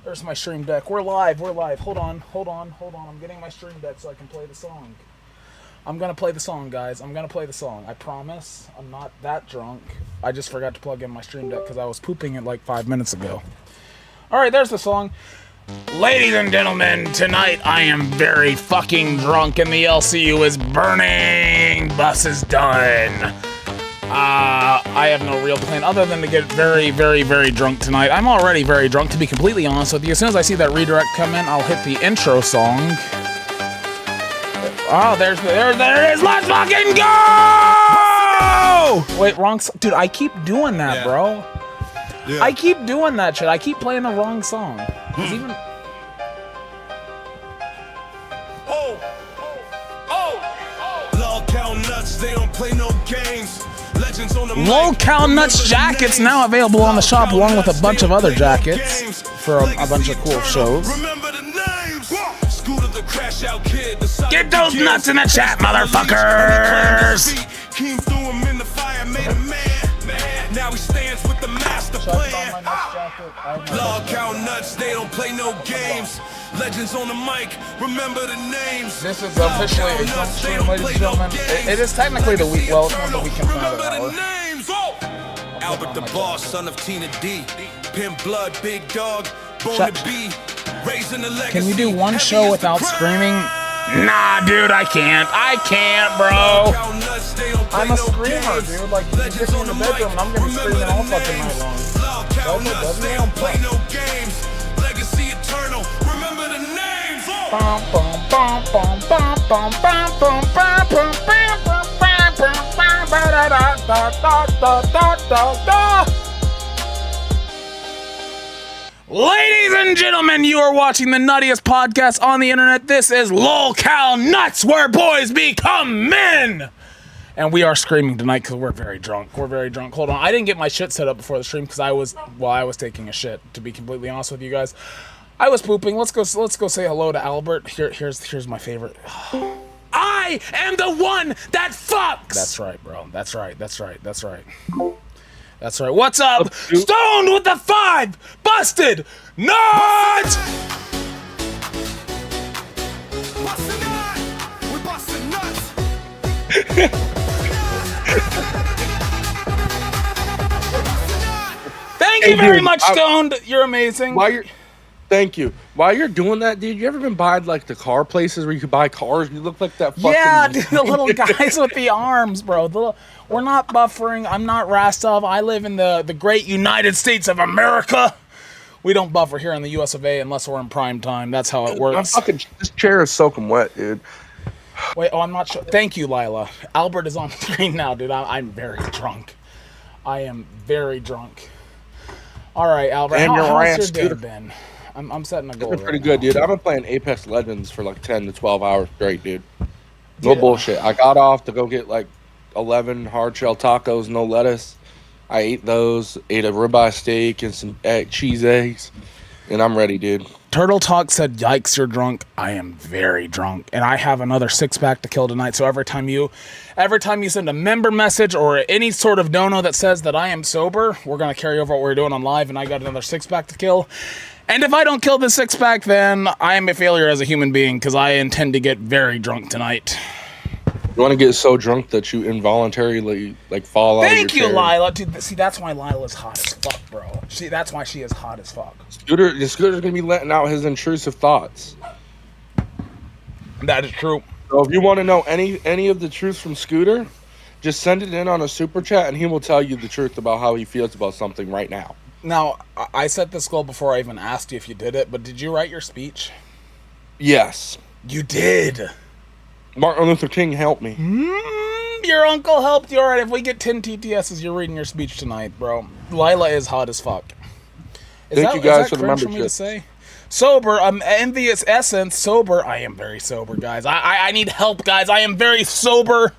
There's my stream deck. We're live. Hold on. I'm getting my stream deck so I can play the song. I'm gonna play the song, guys. I promise. I'm not that drunk. I just forgot to plug in my stream deck because I was pooping it like 5 minutes ago. Alright, there's the song. Ladies and gentlemen, tonight I am very fucking drunk and the LCU is burning. Bus is done. I have no real plan other than to get very, very, very drunk tonight. I'm already very drunk, to be completely honest with you. As soon as I see that redirect come in, I'll hit the intro song. Oh, there it is! Let's fucking go! Wait, wrong song. Dude, I keep doing that, bro. Yeah. I keep doing that shit. I keep playing the wrong song. Even... They don't play no games. Low Cal Nuts jackets now available on the shop along with a bunch of other jackets for a bunch of cool shows. Get those nuts in the chat, motherfuckers! Now he stands with the master plan. Log count nuts, they don't play no games. Legends on the mic, remember the names. This is officially a drunk stream, ladies and gentlemen. It is technically the week, well, it's not the weekend for another hour. Albert the Boss, son of Tina D. Pimp Blood, Big Dog, Born to Be. Can you do one show without screaming? Nah, dude, I can't, bro. I'm a screamer, dude. Like, you get me in the bedroom and I'm gonna be screaming all fucking night long. They don't play no games. Legacy eternal. Remember the names. Ladies and gentlemen, you are watching the nuttiest podcast on the internet. This is Lol Cal Nuts, where boys become men. And we are screaming tonight because we're very drunk. Hold on, I didn't get my shit set up before the stream because I was taking a shit. To be completely honest with you guys, I was pooping. Let's go say hello to Albert. Here's my favorite. I am the one that fucks. That's right, bro. That's right. What's up? Stoned with the 5 busted nuts. We're busting nuts. Thank you very much, Stoned. You're amazing. Thank you. While you're doing that, dude, you ever been by like the car places where you could buy cars? You look like that fucking... Yeah, dude, the little guys with the arms, bro. We're not buffering. I'm not Rastov. I live in the great United States of America. We don't buffer here in the US of A unless we're in prime time. That's how it works. This chair is soaking wet, dude. Wait, I'm not sure. Thank you, Lila. Albert is on the screen now, dude. I'm very drunk. I am very drunk. All right, Albert. How's your day been? I'm setting a goal. It's been pretty good, dude. I've been playing Apex Legends for like 10 to 12 hours straight, dude. No bullshit. I got off to go get like 11 hard shell tacos, no lettuce. I ate those, ate a ribeye steak and some cheese eggs, and I'm ready, dude. Turtle Talk said, yikes, you're drunk. I am very drunk, and I have another 6-pack to kill tonight, so every time you send a member message or any sort of dono that says that I am sober, we're going to carry over what we're doing on live, and I got another 6-pack to kill. And if I don't kill this 6-pack, then I am a failure as a human being, because I intend to get very drunk tonight. You want to get so drunk that you involuntarily like fall out of your chair. Thank you, Lila. Dude, see, that's why Lila's hot as fuck, bro. See, that's why she is hot as fuck. Scooter's going to be letting out his intrusive thoughts. That is true. So if you want to know any of the truth from Scooter, just send it in on a super chat, and he will tell you the truth about how he feels about something right now. Now, I set this goal before I even asked you if you did it, but did you write your speech? Yes. You did. Martin Luther King helped me. Your uncle helped you. All right, if we get 10 TTSs, you're reading your speech tonight, bro. Lila is hot as fuck. Thank you guys for the membership. Sober, envious essence, sober. I am very sober, guys. I need help, guys. I am very sober.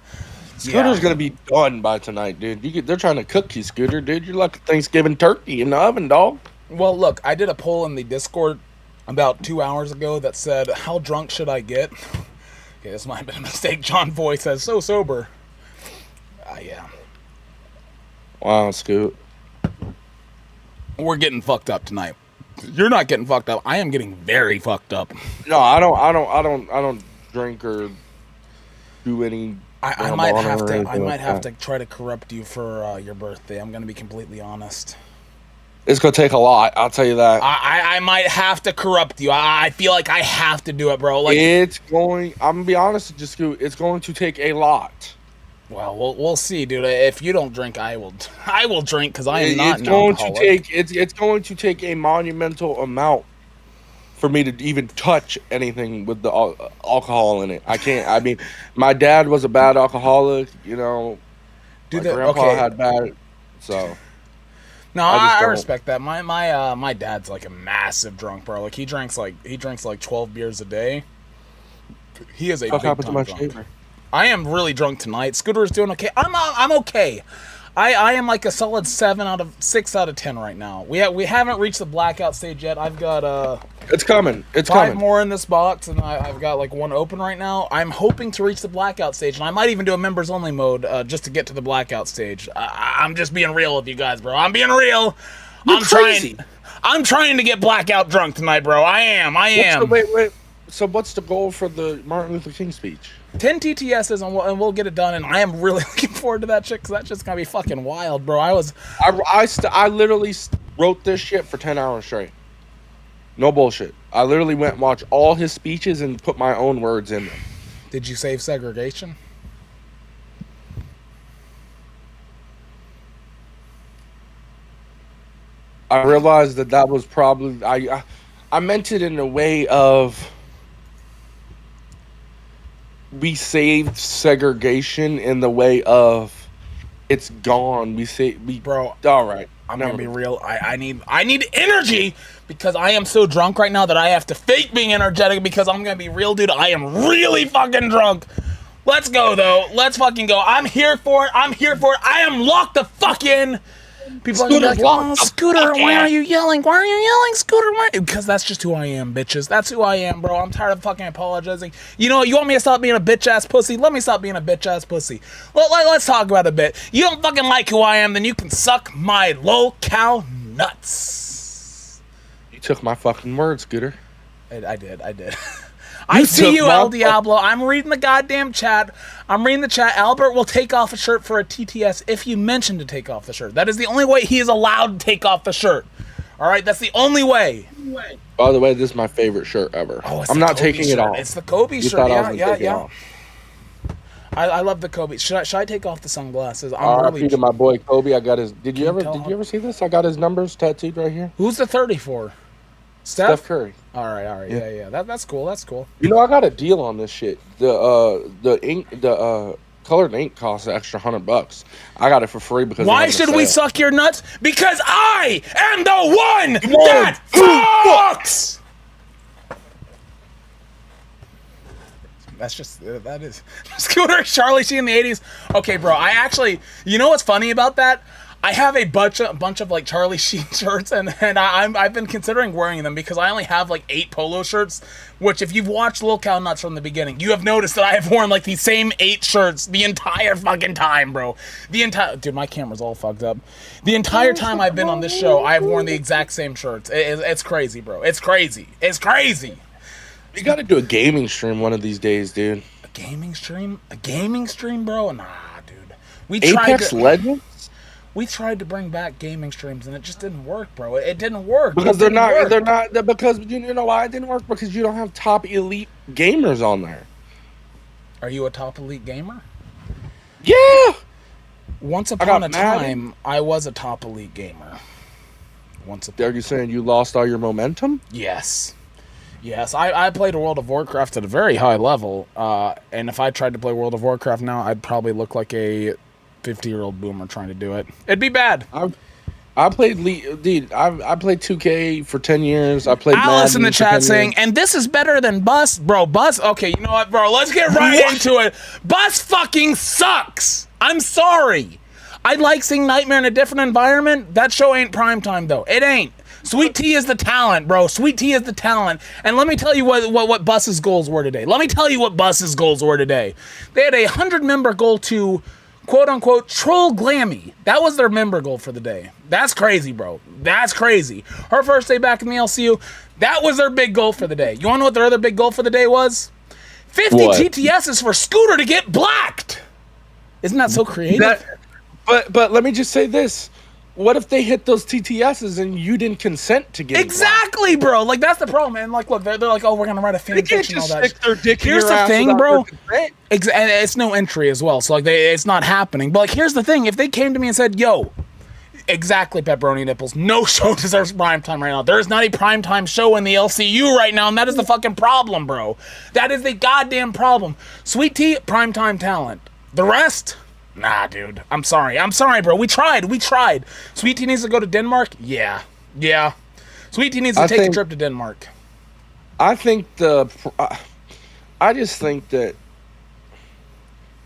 Scooter's gonna be done by tonight, dude. They're trying to cook you, Scooter, dude. You're like a Thanksgiving turkey in the oven, dog. Well, look, I did a poll in the Discord about 2 hours ago that said, how drunk should I get? Okay, this might have been a mistake. John Boy says, so sober. Yeah. Wow, Scoot. We're getting fucked up tonight. You're not getting fucked up. I am getting very fucked up. No, I don't drink or do any. I might have to try to corrupt you for your birthday. I'm gonna be completely honest. It's gonna take a lot. I'll tell you that. I might have to corrupt you. I feel like I have to do it, bro. Like it's going. I'm gonna be honest, just it's going to take a lot. Well, we'll see, dude. If you don't drink, I will. I will drink because I am not. It's going to take. It's going to take a monumental amount for me to even touch anything with the alcohol in it. I can't. I mean, my dad was a bad alcoholic. You know, dude. My grandpa had bad. So. No, I respect that. My dad's like a massive drunk, bro. Like he drinks like 12 beers a day. He is a big time drunk. I am really drunk tonight. Scooter's doing okay. I'm okay. I am like a solid 6 out of 10 right now. We haven't reached the blackout stage yet. I've got it's coming. It's 5 coming. more in this box, and I've got like 1 open right now. I'm hoping to reach the blackout stage, and I might even do a members only mode just to get to the blackout stage. I'm just being real with you guys, bro. I'm being real. You're crazy. I'm trying to get blackout drunk tonight, bro. I am. Wait. So what's the goal for the Martin Luther King speech? 10 TTSs and we'll get it done, and I am really looking forward to that shit because that's just gonna be fucking wild, bro. I literally wrote this shit for 10 hours straight. No bullshit. I literally went and watched all his speeches and put my own words in them. Did you save segregation? I realized that was probably I meant it in a way of we saved segregation in the way of it's gone. Bro. All right, I'm gonna be real. I need energy because I am so drunk right now that I have to fake being energetic because I'm gonna be real, dude. I am really fucking drunk. Let's go though. Let's fucking go. I'm here for it. I am locked the fuck in. People are like, oh, Scooter, why are you yelling? Why are you yelling, Scooter? Because that's just who I am, bitches. That's who I am, bro. I'm tired of fucking apologizing. You know what? You want me to stop being a bitch-ass pussy? Let me stop being a bitch-ass pussy. Let's talk about it a bit. You don't fucking like who I am, then you can suck my low-cal nuts. You took my fucking words, Scooter. I did. I see you, El Diablo. I'm reading the goddamn chat. Albert will take off a shirt for a TTS if you mention to take off the shirt. That is the only way he is allowed to take off the shirt. All right, that's the only way. By the way, this is my favorite shirt ever. Oh, I'm not taking it off. It's the Kobe shirt. Yeah. I love the Kobe. Should I take off the sunglasses? R.I.P. to my boy Kobe. I got his. Did you ever see this? I got his numbers tattooed right here. Who's the 30 for? Steph Curry. All right. Yeah. That's cool. You know, I got a deal on this shit. The ink, the colored ink costs an extra $100. I got it for free because. Why should we suck your nuts? Because I am the one that fucks. That is Scooter Charlie Sheen in the 80s. Okay, bro. You know what's funny about that? I have a bunch of like Charlie Sheen shirts, and I've been considering wearing them because I only have like 8 polo shirts. Which, if you've watched Lil Cal Nuts from the beginning, you have noticed that I have worn like the same 8 shirts the entire fucking time, bro. Dude, my camera's all fucked up. The entire time I've been on this show, I have worn the exact same shirts. It's crazy, bro. It's crazy. You got to do a gaming stream one of these days, dude. A gaming stream, bro? Nah, dude. Apex Legends. We tried to bring back gaming streams and it just didn't work, bro. It didn't work. Because because you know why it didn't work? Because you don't have top elite gamers on there. Are you a top elite gamer? Yeah. Once upon a time, I was a top elite gamer. Are you saying you lost all your momentum? Yes, I played World of Warcraft at a very high level, and if I tried to play World of Warcraft now, I'd probably look like a 50-year-old boomer trying to do it. It'd be bad. I played I played 2K for 10 years. I played Alice Madden in the chat saying, and this is better than Bus. Bro, Bus, okay, you know what, bro? Let's get right into it. Bus fucking sucks. I'm sorry. I like seeing Nightmare in a different environment. That show ain't primetime, though. It ain't. Sweet Tea is the talent, bro. Sweet Tea is the talent. And let me tell you what Bus's goals were today. They had a 100-member goal to quote unquote troll Glammy. That was their member goal for the day. That's crazy, bro. That's crazy. Her first day back in the LCU, that was their big goal for the day. You want to know what their other big goal for the day was? 50 What? TTSs for Scooter to get blacked. Isn't that so creative? But let me just say this. What if they hit those TTSs and you didn't consent to get exactly, bro. Like, that's the problem, man. Like, look, they're like, oh, we're gonna write a fan fiction and all that. Stick their dick here's in your the ass thing, bro. and it's no entry as well, so like, it's not happening. But like, here's the thing: if they came to me and said, "Yo, exactly, pepperoni nipples, no show deserves primetime right now. There is not a primetime show in the LCU right now, and that is the fucking problem, bro. That is the goddamn problem. Sweet Tea, primetime talent. The rest." Nah, dude. I'm sorry, bro. We tried. Sweet Tea needs to go to Denmark? Yeah. Sweet Tea needs to take a trip to Denmark. I think I just think that,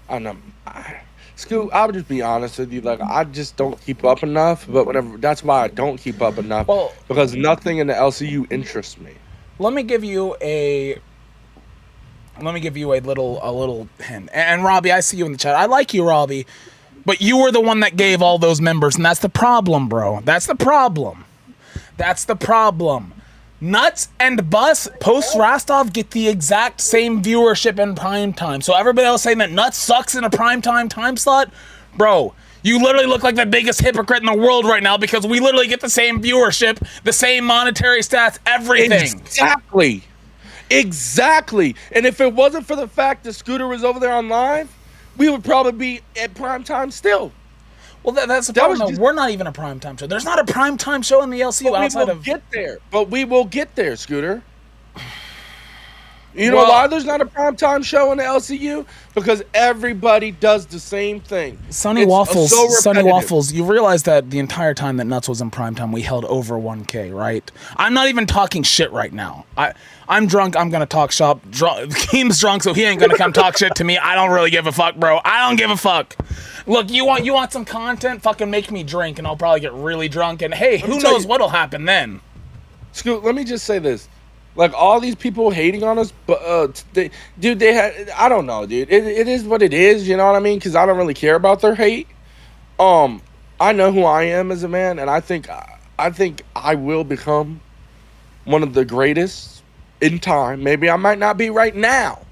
I don't know. Scoot, I'll just be honest with you. Like, I just don't keep up enough, but whatever. That's why I don't keep up enough. Well, because nothing in the LCU interests me. Let me give you a little hint. And Robbie, I see you in the chat. I like you, Robbie, but you were the one that gave all those members, and that's the problem, bro. That's the problem. Nuts and Bus post Rostov get the exact same viewership in prime time. So everybody else saying that Nuts sucks in a primetime time slot, bro, you literally look like the biggest hypocrite in the world right now, because we literally get the same viewership, the same monetary stats, everything. Exactly. And if it wasn't for the fact that Scooter was over there on live, we would probably be at prime time still. Well, that's the problem. We're not even a primetime show. There's not a primetime show in the LCU outside of... But we will get there, Scooter. You know why there's not a primetime show in the LCU? Because everybody does the same thing. Sonny Waffles, you realize that the entire time that Nuts was in primetime, we held over 1K, right? I'm not even talking shit right now. I'm drunk. I'm going to talk shop. Keem's drunk, so he ain't going to come talk shit to me. I don't really give a fuck, bro. I don't give a fuck. Look, you want some content? Fucking make me drink, and I'll probably get really drunk. And hey, who knows what'll happen then? Scoot, let me just say this. Like, all these people hating on us, but they had, I don't know, dude. It is what it is, you know what I mean? Because I don't really care about their hate. I know who I am as a man, and I think I will become one of the greatest in time. Maybe I might not be right now,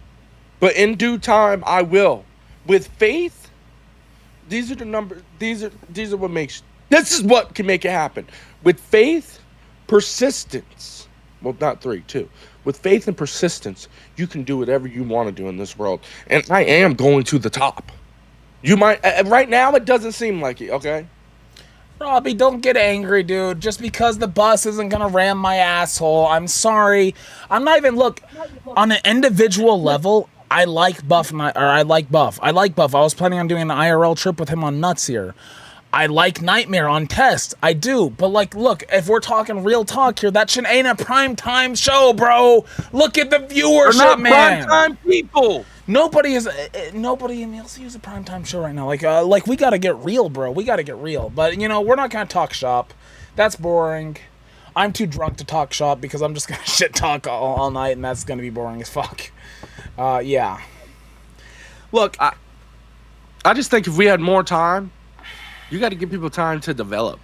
but in due time, I will. With faith, these are the numbers. These are what makes. This is what can make it happen. With faith, persistence. Well, not 3, 2. With faith and persistence, you can do whatever you want to do in this world. And I am going to the top. You might... right now, it doesn't seem like it, okay? Robbie, don't get angry, dude. Just because the bus isn't going to ram my asshole. I'm sorry. I'm not even... Look, on an individual level, I like Buff. I like Buff. I was planning on doing an IRL trip with him on Nuts here. I like Nightmare on Test. I do. But, like, look, if we're talking real talk here, that shit ain't a primetime show, bro. Look at the viewership, man. They're not primetime people. Nobody in the LCU is a primetime show right now. Like, we got to get real, bro. We got to get real. But, you know, we're not going to talk shop. That's boring. I'm too drunk to talk shop because I'm just going to shit talk all night, and that's going to be boring as fuck. Yeah. Look, I just think if we had more time, you got to give people time to develop.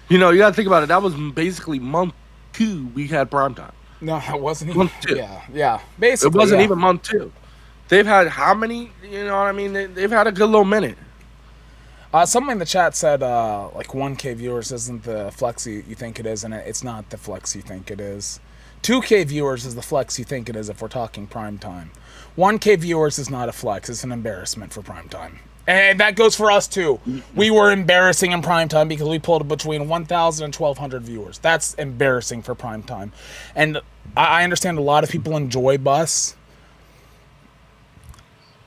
You know, you got to think about it. That was basically month 2 we had primetime. No, it wasn't even. Month 2. Yeah. Basically, it wasn't even month 2. They've had how many? You know what I mean? They've had a good little minute. Someone in the chat said, like, 1K viewers isn't the flex you think it is, and it's not the flex you think it is. 2K viewers is the flex you think it is if we're talking primetime. 1K viewers is not a flex. It's an embarrassment for primetime. And that goes for us, too. We were embarrassing in primetime because we pulled between 1,000 and 1,200 viewers. That's embarrassing for primetime. And I understand a lot of people enjoy Bus.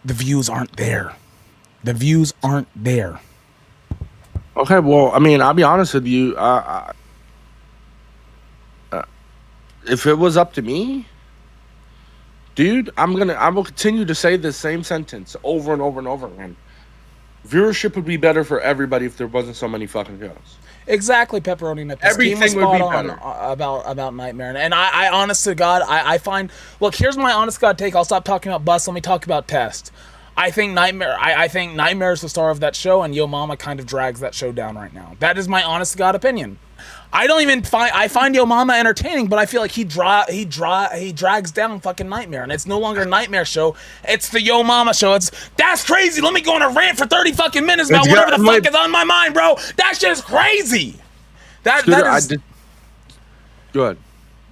The views aren't there. Okay, well, I mean, I'll be honest with you. If it was up to me, dude, I will continue to say the same sentence over and over and over again. Viewership would be better for everybody if there wasn't so many fucking shows. Exactly, Pepperoni Nipples. Everything would be better. About Nightmare. And I honest to God, I find... Look, here's my honest to God take. I'll stop talking about Bus. Let me talk about Test. I think Nightmare is the star of that show, and Yo Mama kind of drags that show down right now. That is my honest to God opinion. I find Yo Mama entertaining, but I feel like he drags down fucking Nightmare, and it's no longer a Nightmare show. It's the Yo Mama show. That's crazy. Let me go on a rant for 30 fucking minutes about whatever the fuck is on my mind, bro. That shit is crazy. That is. Go ahead.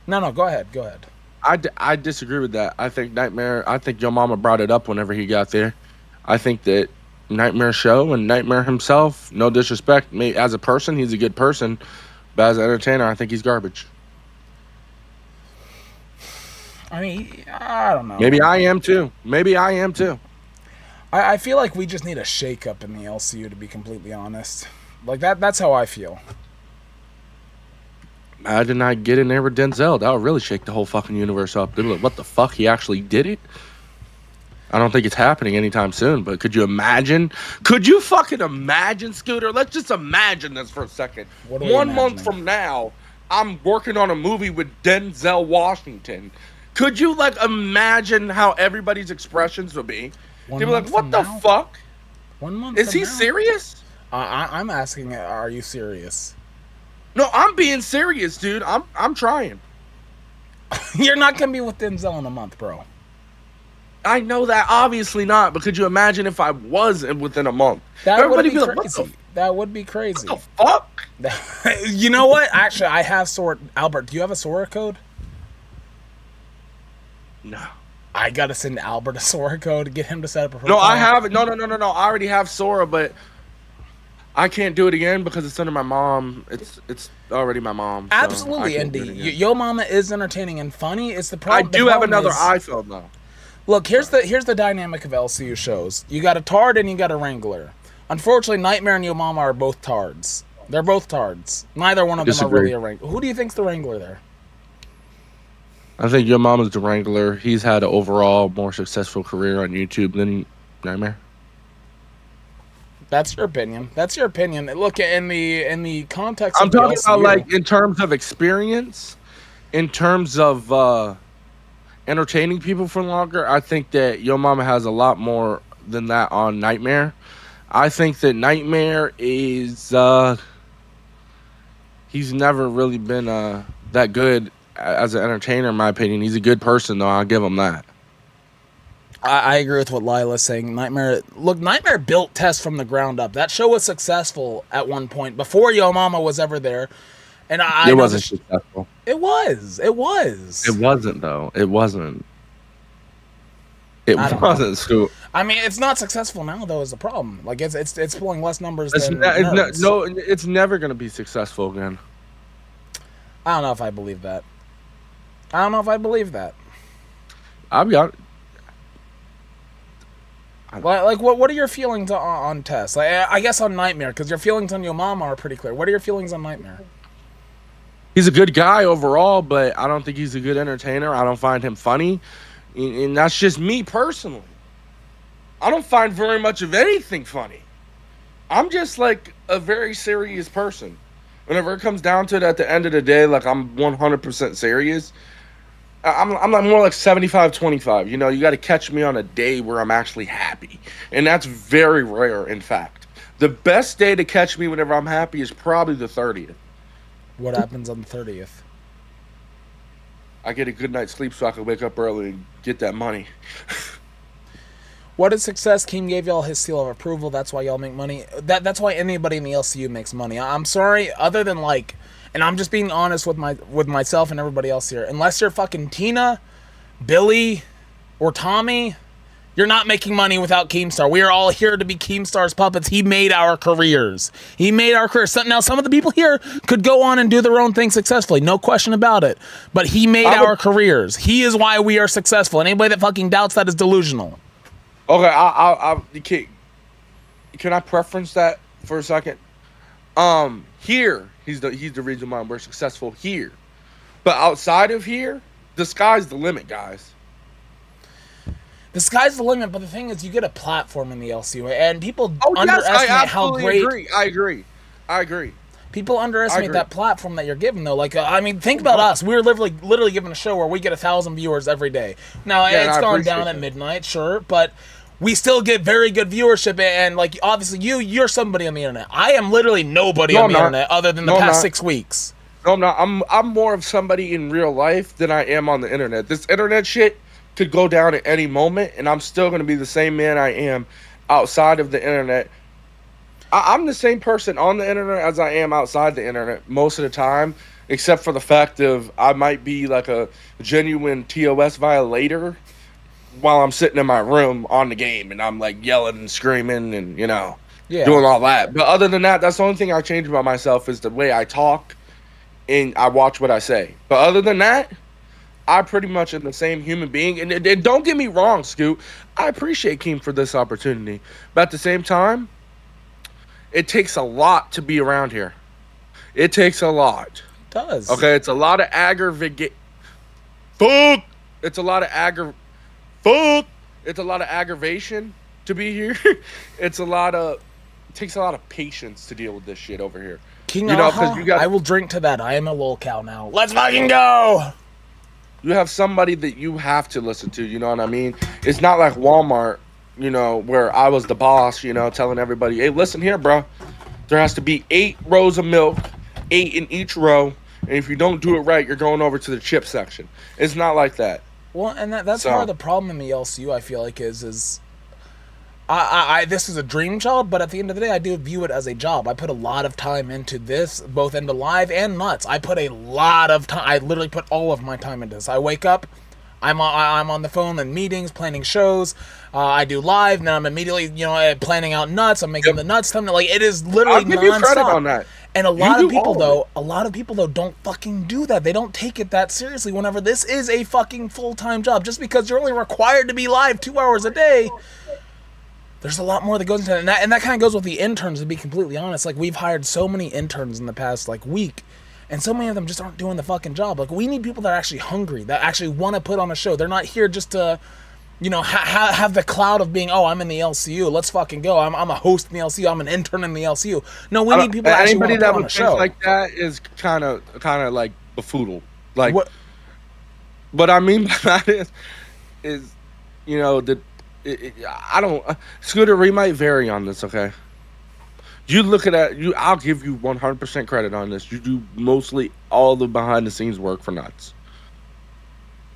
No, go ahead. Go ahead. I disagree with that. I think Yo Mama brought it up whenever he got there. I think that Nightmare show and Nightmare himself, no disrespect, as a person, he's a good person. But as an entertainer, I think he's garbage. I mean, I don't know. Maybe I am too. I feel like we just need a shake-up in the LCU, to be completely honest. Like, that's how I feel. Imagine I get in there with Denzel. That would really shake the whole fucking universe up. They'd be like, what the fuck? He actually did it? I don't think it's happening anytime soon, but could you imagine? Could you fucking imagine, Scooter? Let's just imagine this for a second. 1 month from now, I'm working on a movie with Denzel Washington. Could you, like, imagine how everybody's expressions would be? They'd be like, what the fuck? 1 month Is he serious? I'm asking, are you serious? No, I'm being serious, dude. I'm trying. You're not going to be with Denzel in a month, bro. I know that, obviously not, but could you imagine if I was within a month? Everybody would be crazy. That would be crazy. What the fuck? You know what? Actually, I have Sora. Albert, do you have a Sora code? No. I gotta send Albert a Sora code to get him to set up a profile. No, I have it. No. I already have Sora, but I can't do it again because it's under my mom. It's already my mom. Absolutely, so ND. Yo Mama is entertaining and funny. It's the problem. I do have another iPhone though. Look, here's the dynamic of LCU shows. You got a tard and you got a wrangler. Unfortunately, Nightmare and Yo Mama are both tards. They're both tards. Neither one of them are really a wrangler. Who do you think's the wrangler there? I think Yo Mama's the wrangler. He's had an overall more successful career on YouTube than Nightmare. That's your opinion. Look, in the context I'm of the talking LCU, about, like, in terms of experience, in terms of entertaining people for longer, I think that Yo Mama has a lot more than that on Nightmare. I think that Nightmare is he's never really been that good as an entertainer, in my opinion. He's a good person, though. I'll give him that. I agree with what Lila's saying. Nightmare built Tess from the ground up. That show was successful at one point before Yo Mama was ever there. And it wasn't successful. It was. It wasn't, though. It wasn't. It wasn't, Scoot. I mean, it's not successful now, though, is the problem. Like, it's pulling less numbers than no, it's never going to be successful again. I don't know if I believe that. I'll be honest. Like, what are your feelings on Tess? Like, I guess on Nightmare, because your feelings on Yo Mama are pretty clear. What are your feelings on Nightmare? He's a good guy overall, but I don't think he's a good entertainer. I don't find him funny. And that's just me personally. I don't find very much of anything funny. I'm just, like, a very serious person. Whenever it comes down to it at the end of the day, like, I'm 100% serious. I'm like more like 75-25. You know, you got to catch me on a day where I'm actually happy. And that's very rare, in fact. The best day to catch me whenever I'm happy is probably the 30th. What happens on the 30th? I get a good night's sleep so I can wake up early and get that money. What is success? Keem gave y'all his seal of approval. That's why y'all make money. That's why anybody in the LCU makes money. I'm sorry, other than, like, and I'm just being honest with myself and everybody else here. Unless you're fucking Tina, Billy, or Tommy, you're not making money without Keemstar. We are all here to be Keemstar's puppets. He made our careers. Now, some of the people here could go on and do their own thing successfully. No question about it. But he made our careers. He is why we are successful. Anybody that fucking doubts that is delusional. Okay, can I preference that for a second? Here, he's the reason why we're successful here. But outside of here, the sky's the limit, guys. The sky's the limit, but the thing is, you get a platform in the LCU, and people underestimate how great. I agree. People underestimate that platform that you're given, though. Like, I mean, think about us. We're literally given a show where we get 1,000 viewers every day. Now, it's gone down at midnight, sure, but we still get very good viewership, and like obviously you're somebody on the internet. I am literally nobody on the internet other than the past 6 weeks. No, I'm not. I'm more of somebody in real life than I am on the internet. This internet shit could go down at any moment, and I'm still gonna be the same man I am outside of the internet. I'm the same person on the internet as I am outside the internet most of the time, except for the fact of I might be like a genuine TOS violator while I'm sitting in my room on the game and I'm like yelling and screaming and doing all that. But other than that, that's the only thing I change about myself is the way I talk and I watch what I say. But other than that, I pretty much am the same human being. And don't get me wrong, Scoot. I appreciate Keem for this opportunity. But at the same time, it takes a lot to be around here. It takes a lot. It does. Okay, it's a lot of Fuck! It's a lot of It's a lot of aggravation to be here. It takes a lot of patience to deal with this shit over here. King I will drink to that. I am a lolcow now. Let's fucking go! You have somebody that you have to listen to, you know what I mean? It's not like Walmart, where I was the boss, telling everybody, hey, listen here, bro. There has to be 8 rows of milk, 8 in each row, and if you don't do it right, you're going over to the chip section. It's not like that. Well, and that's part of the problem in the LCU, I feel like, is I this is a dream job, but at the end of the day, I do view it as a job. I put a lot of time into this, both into live and nuts. I put a lot of time. I literally put all of my time into this. I wake up, I'm on the phone in meetings, planning shows. I do live, and then I'm immediately, planning out nuts. I'm making the nuts thumbnail. Like, it is literally nonstop. I'll give you credit on that. And a lot of people though don't fucking do that. They don't take it that seriously whenever this is a fucking full-time job. Just because you're only required to be live 2 hours a day, there's a lot more that goes into it. And that kind of goes with the interns, to be completely honest. Like, we've hired so many interns in the past, week, and so many of them just aren't doing the fucking job. Like, we need people that are actually hungry, that actually want to put on a show. They're not here just to, have the cloud of being, I'm in the LCU, let's fucking go. I'm a host in the LCU, I'm an intern in the LCU. No, we need people that actually want to put on a show. Like that is kind of like befoodle. Like, what I mean by that is I don't. Scooter, we might vary on this, okay? You look at that. I'll give you 100% credit on this. You do mostly all the behind the scenes work for nuts.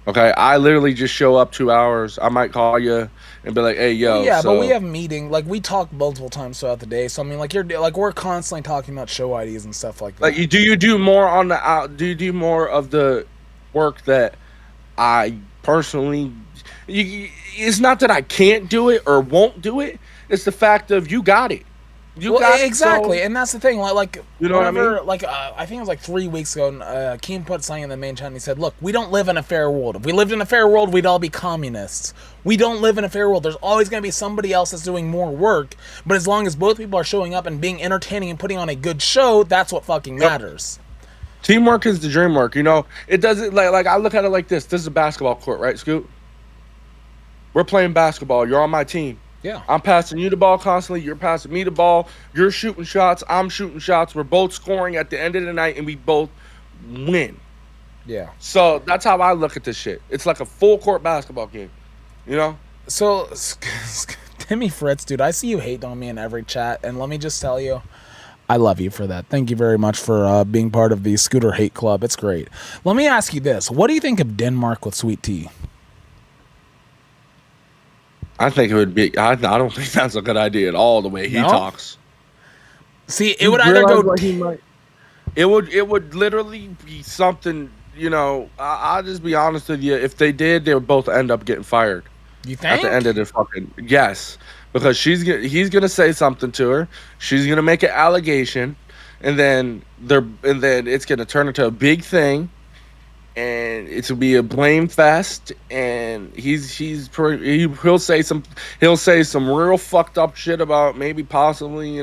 Okay, I literally just show up 2 hours. I might call you and be like, "Hey, yo." Yeah, but we have meeting. Like, we talk multiple times throughout the day. So I mean, we're constantly talking about show ideas and stuff like that. Like, do you do more on the? Do you do more of the work that I personally? It's not that I can't do it or won't do it. It's the fact of you got it. Exactly, and that's the thing. Like you know what I mean? I think it was 3 weeks ago. Keem put something in the main chat. And he said, "Look, we don't live in a fair world. If we lived in a fair world, we'd all be communists. We don't live in a fair world. There's always going to be somebody else that's doing more work. But as long as both people are showing up and being entertaining and putting on a good show, that's what fucking matters." Teamwork is the dream work. It doesn't like I look at it like this. This is a basketball court, right, Scoot? We're playing basketball. You're on my team. Yeah. I'm passing you the ball constantly. You're passing me the ball. You're shooting shots. I'm shooting shots. We're both scoring at the end of the night, and we both win. Yeah. So that's how I look at this shit. It's like a full court basketball game. So, Timmy Fritz, dude, I see you hate on me in every chat, and let me just tell you, I love you for that. Thank you very much for being part of the Scooter Hate Club. It's great. Let me ask you this. What do you think of Denmark with sweet tea? I think it would be. I don't think that's a good idea at all. The way he talks. See, it would either go. It would literally be something. I'll just be honest with you. If they did, they would both end up getting fired. You think? At the end of the fucking yes, because he's gonna say something to her. She's gonna make an allegation, and then it's gonna turn into a big thing. And it will be a blame fest, and he'll say some real fucked up shit about maybe possibly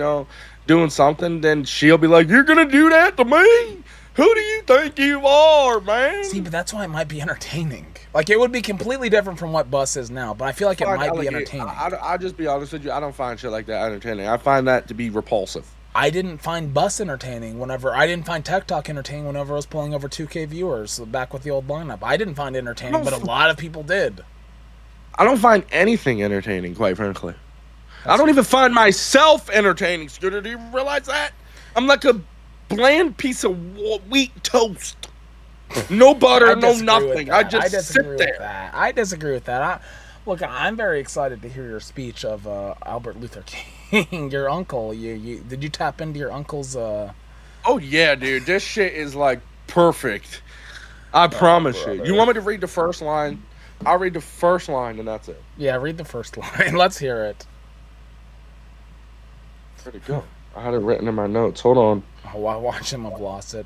doing something. Then she'll be like, "You're gonna do that to me? Who do you think you are, man?" See, but that's why it might be entertaining. Like, it would be completely different from what Bus is now, but I feel like it might be entertaining. I'll just be honest with you. I don't find shit like that entertaining. I find that to be repulsive. I didn't find Bus entertaining I didn't find Tech Talk entertaining whenever I was pulling over 2K viewers back with the old lineup. I didn't find it entertaining, but a lot of people did. I don't find anything entertaining, quite frankly. I don't even find myself entertaining, Scooter. Do you realize that? I'm like a bland piece of wheat toast. No butter, no nothing. I just sit there. I disagree with that. Look, I'm very excited to hear your speech of Albert Luther King, your uncle. Did you tap into your uncle's? Oh yeah, dude. This shit is like perfect. I promise you. You want me to read the first line? I'll read the first line and that's it. Yeah, read the first line. Let's hear it. Where'd it go? I had it written in my notes. Hold on. Oh, I watch him. I've lost it.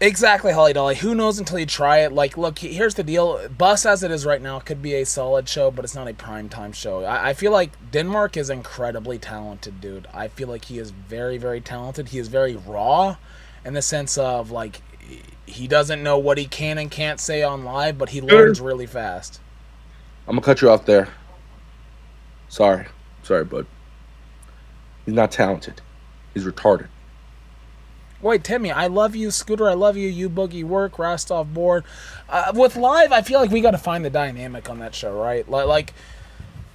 Exactly, Holly Dolly. Who knows until you try it? Like, look, here's the deal. Bus as it is right now could be a solid show, but it's not a primetime show. I feel like Denmark is incredibly talented, dude. I feel like he is very, very talented. He is very raw in the sense of, like, he doesn't know what he can and can't say on live, but he learns really fast. I'm going to cut you off there. Sorry, bud. He's not talented. He's retarded. Wait, Timmy, I love you. Scooter, I love you. You Boogie Work, Rostov Board. With live, I feel like we got to find the dynamic on that show, right? Like,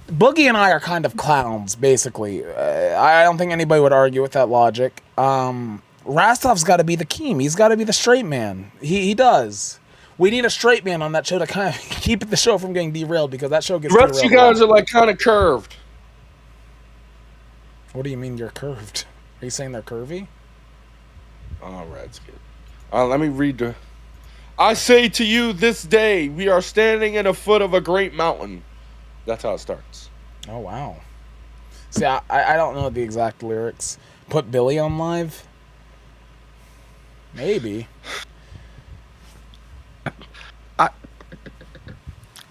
Boogie and I are kind of clowns, basically. I don't think anybody would argue with that logic. Rastov's got to be the Keem. He's got to be the straight man. He does. We need a straight man on that show to kind of keep the show from getting derailed because that show gets derailed. The rest of you guys are like kind of curved. What do you mean you're curved? Are you saying they're curvy? All right, it's good. Let me read the... I say to you this day, we are standing at the foot of a great mountain. That's how it starts. Oh, wow. See, I don't know the exact lyrics. Put Billy on live? Maybe.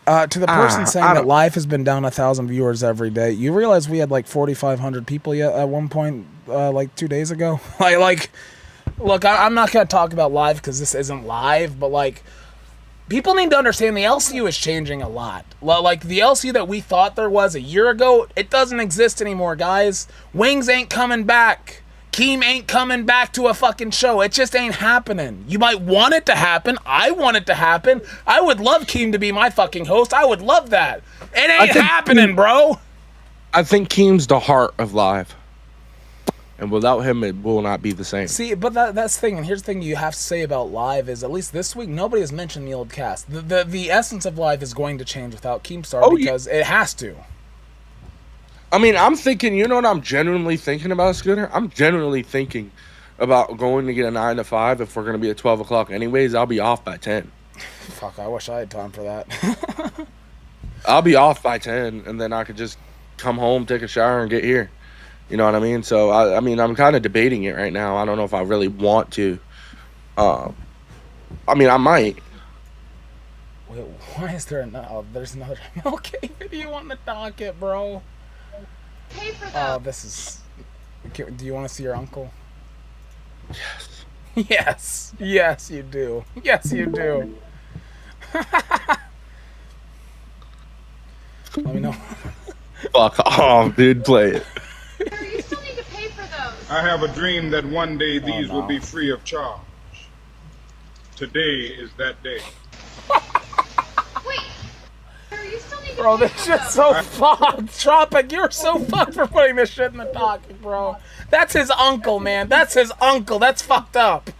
To the person saying that live has been down 1,000 viewers every day, you realize we had like 4,500 people at one point, like 2 days ago? Like, look, I'm not going to talk about live because this isn't live, but like, people need to understand the LCU is changing a lot. Like, the LCU that we thought there was a year ago, it doesn't exist anymore, guys. Wings ain't coming back. Keem ain't coming back to a fucking show. It just ain't happening. You might want it to happen. I want it to happen. I would love Keem to be my fucking host. I would love that. It ain't happening, bro. I think Keem's the heart of live. And without him, it will not be the same. See, but that's the thing. And here's the thing you have to say about live is, at least this week, nobody has mentioned the old cast. The essence of live is going to change without Keemstar because it has to. I mean, I'm thinking, you know what I'm genuinely thinking about, Scooter? I'm genuinely thinking about going to get a 9 to 5 if we're going to be at 12 o'clock anyways. I'll be off by 10. Fuck, I wish I had time for that. I'll be off by 10, and then I could just come home, take a shower, and get here. You know what I mean? So, I mean, I'm kind of debating it right now. I don't know if I really want to. I mean, I might. Wait, why is there there's another MLK video on the docket, bro? Pay for those. Oh, this is... Do you want to see your uncle? Yes. Yes. Yes, you do. Yes, you do. Let me know. Fuck off, dude. Play it. Sir, you still need to pay for those. I have a dream that one day these will be free of charge. Today is that day. Wait. Sir, you still need to Bro, pay this for shit's those. so fucked. Tropic, you're so fucked for putting this shit in the docket, bro. That's his uncle, man. That's his uncle. That's fucked up.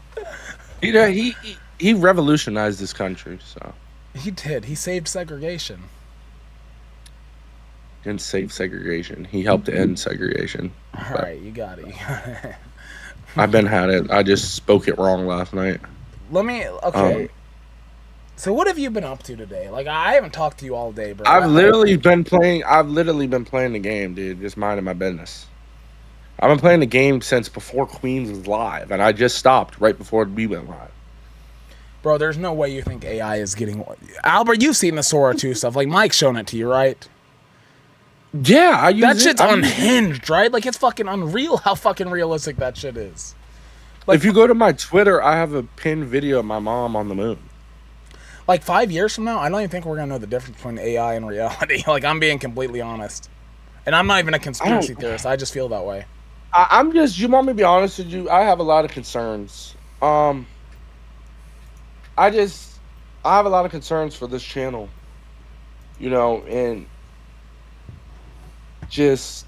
You know, he revolutionized this country, so. He did. He saved segregation. Didn't save segregation. He helped end segregation. All right, you got it. I've been had it. I just spoke it wrong last night. Okay. So what have you been up to today? Like, I haven't talked to you all day, bro. I've literally been playing the game, dude. Just minding my business. I've been playing the game since before Queens was live, and I just stopped right before we went live. Bro, there's no way you think AI is getting... Albert, you've seen the Sora 2 stuff. Like, Mike's shown it to you, right? Yeah, I use that shit's unhinged, right? Like, it's fucking unreal how fucking realistic that shit is. Like, if you go to my Twitter, I have a pinned video of my mom on the moon. Like, 5 years from now, I don't even think we're going to know the difference between AI and reality. Like, I'm being completely honest. And I'm not even a conspiracy theorist. I just feel that way. I'm just... You want me to be honest with you? I have a lot of concerns. I have a lot of concerns for this channel. you know, and just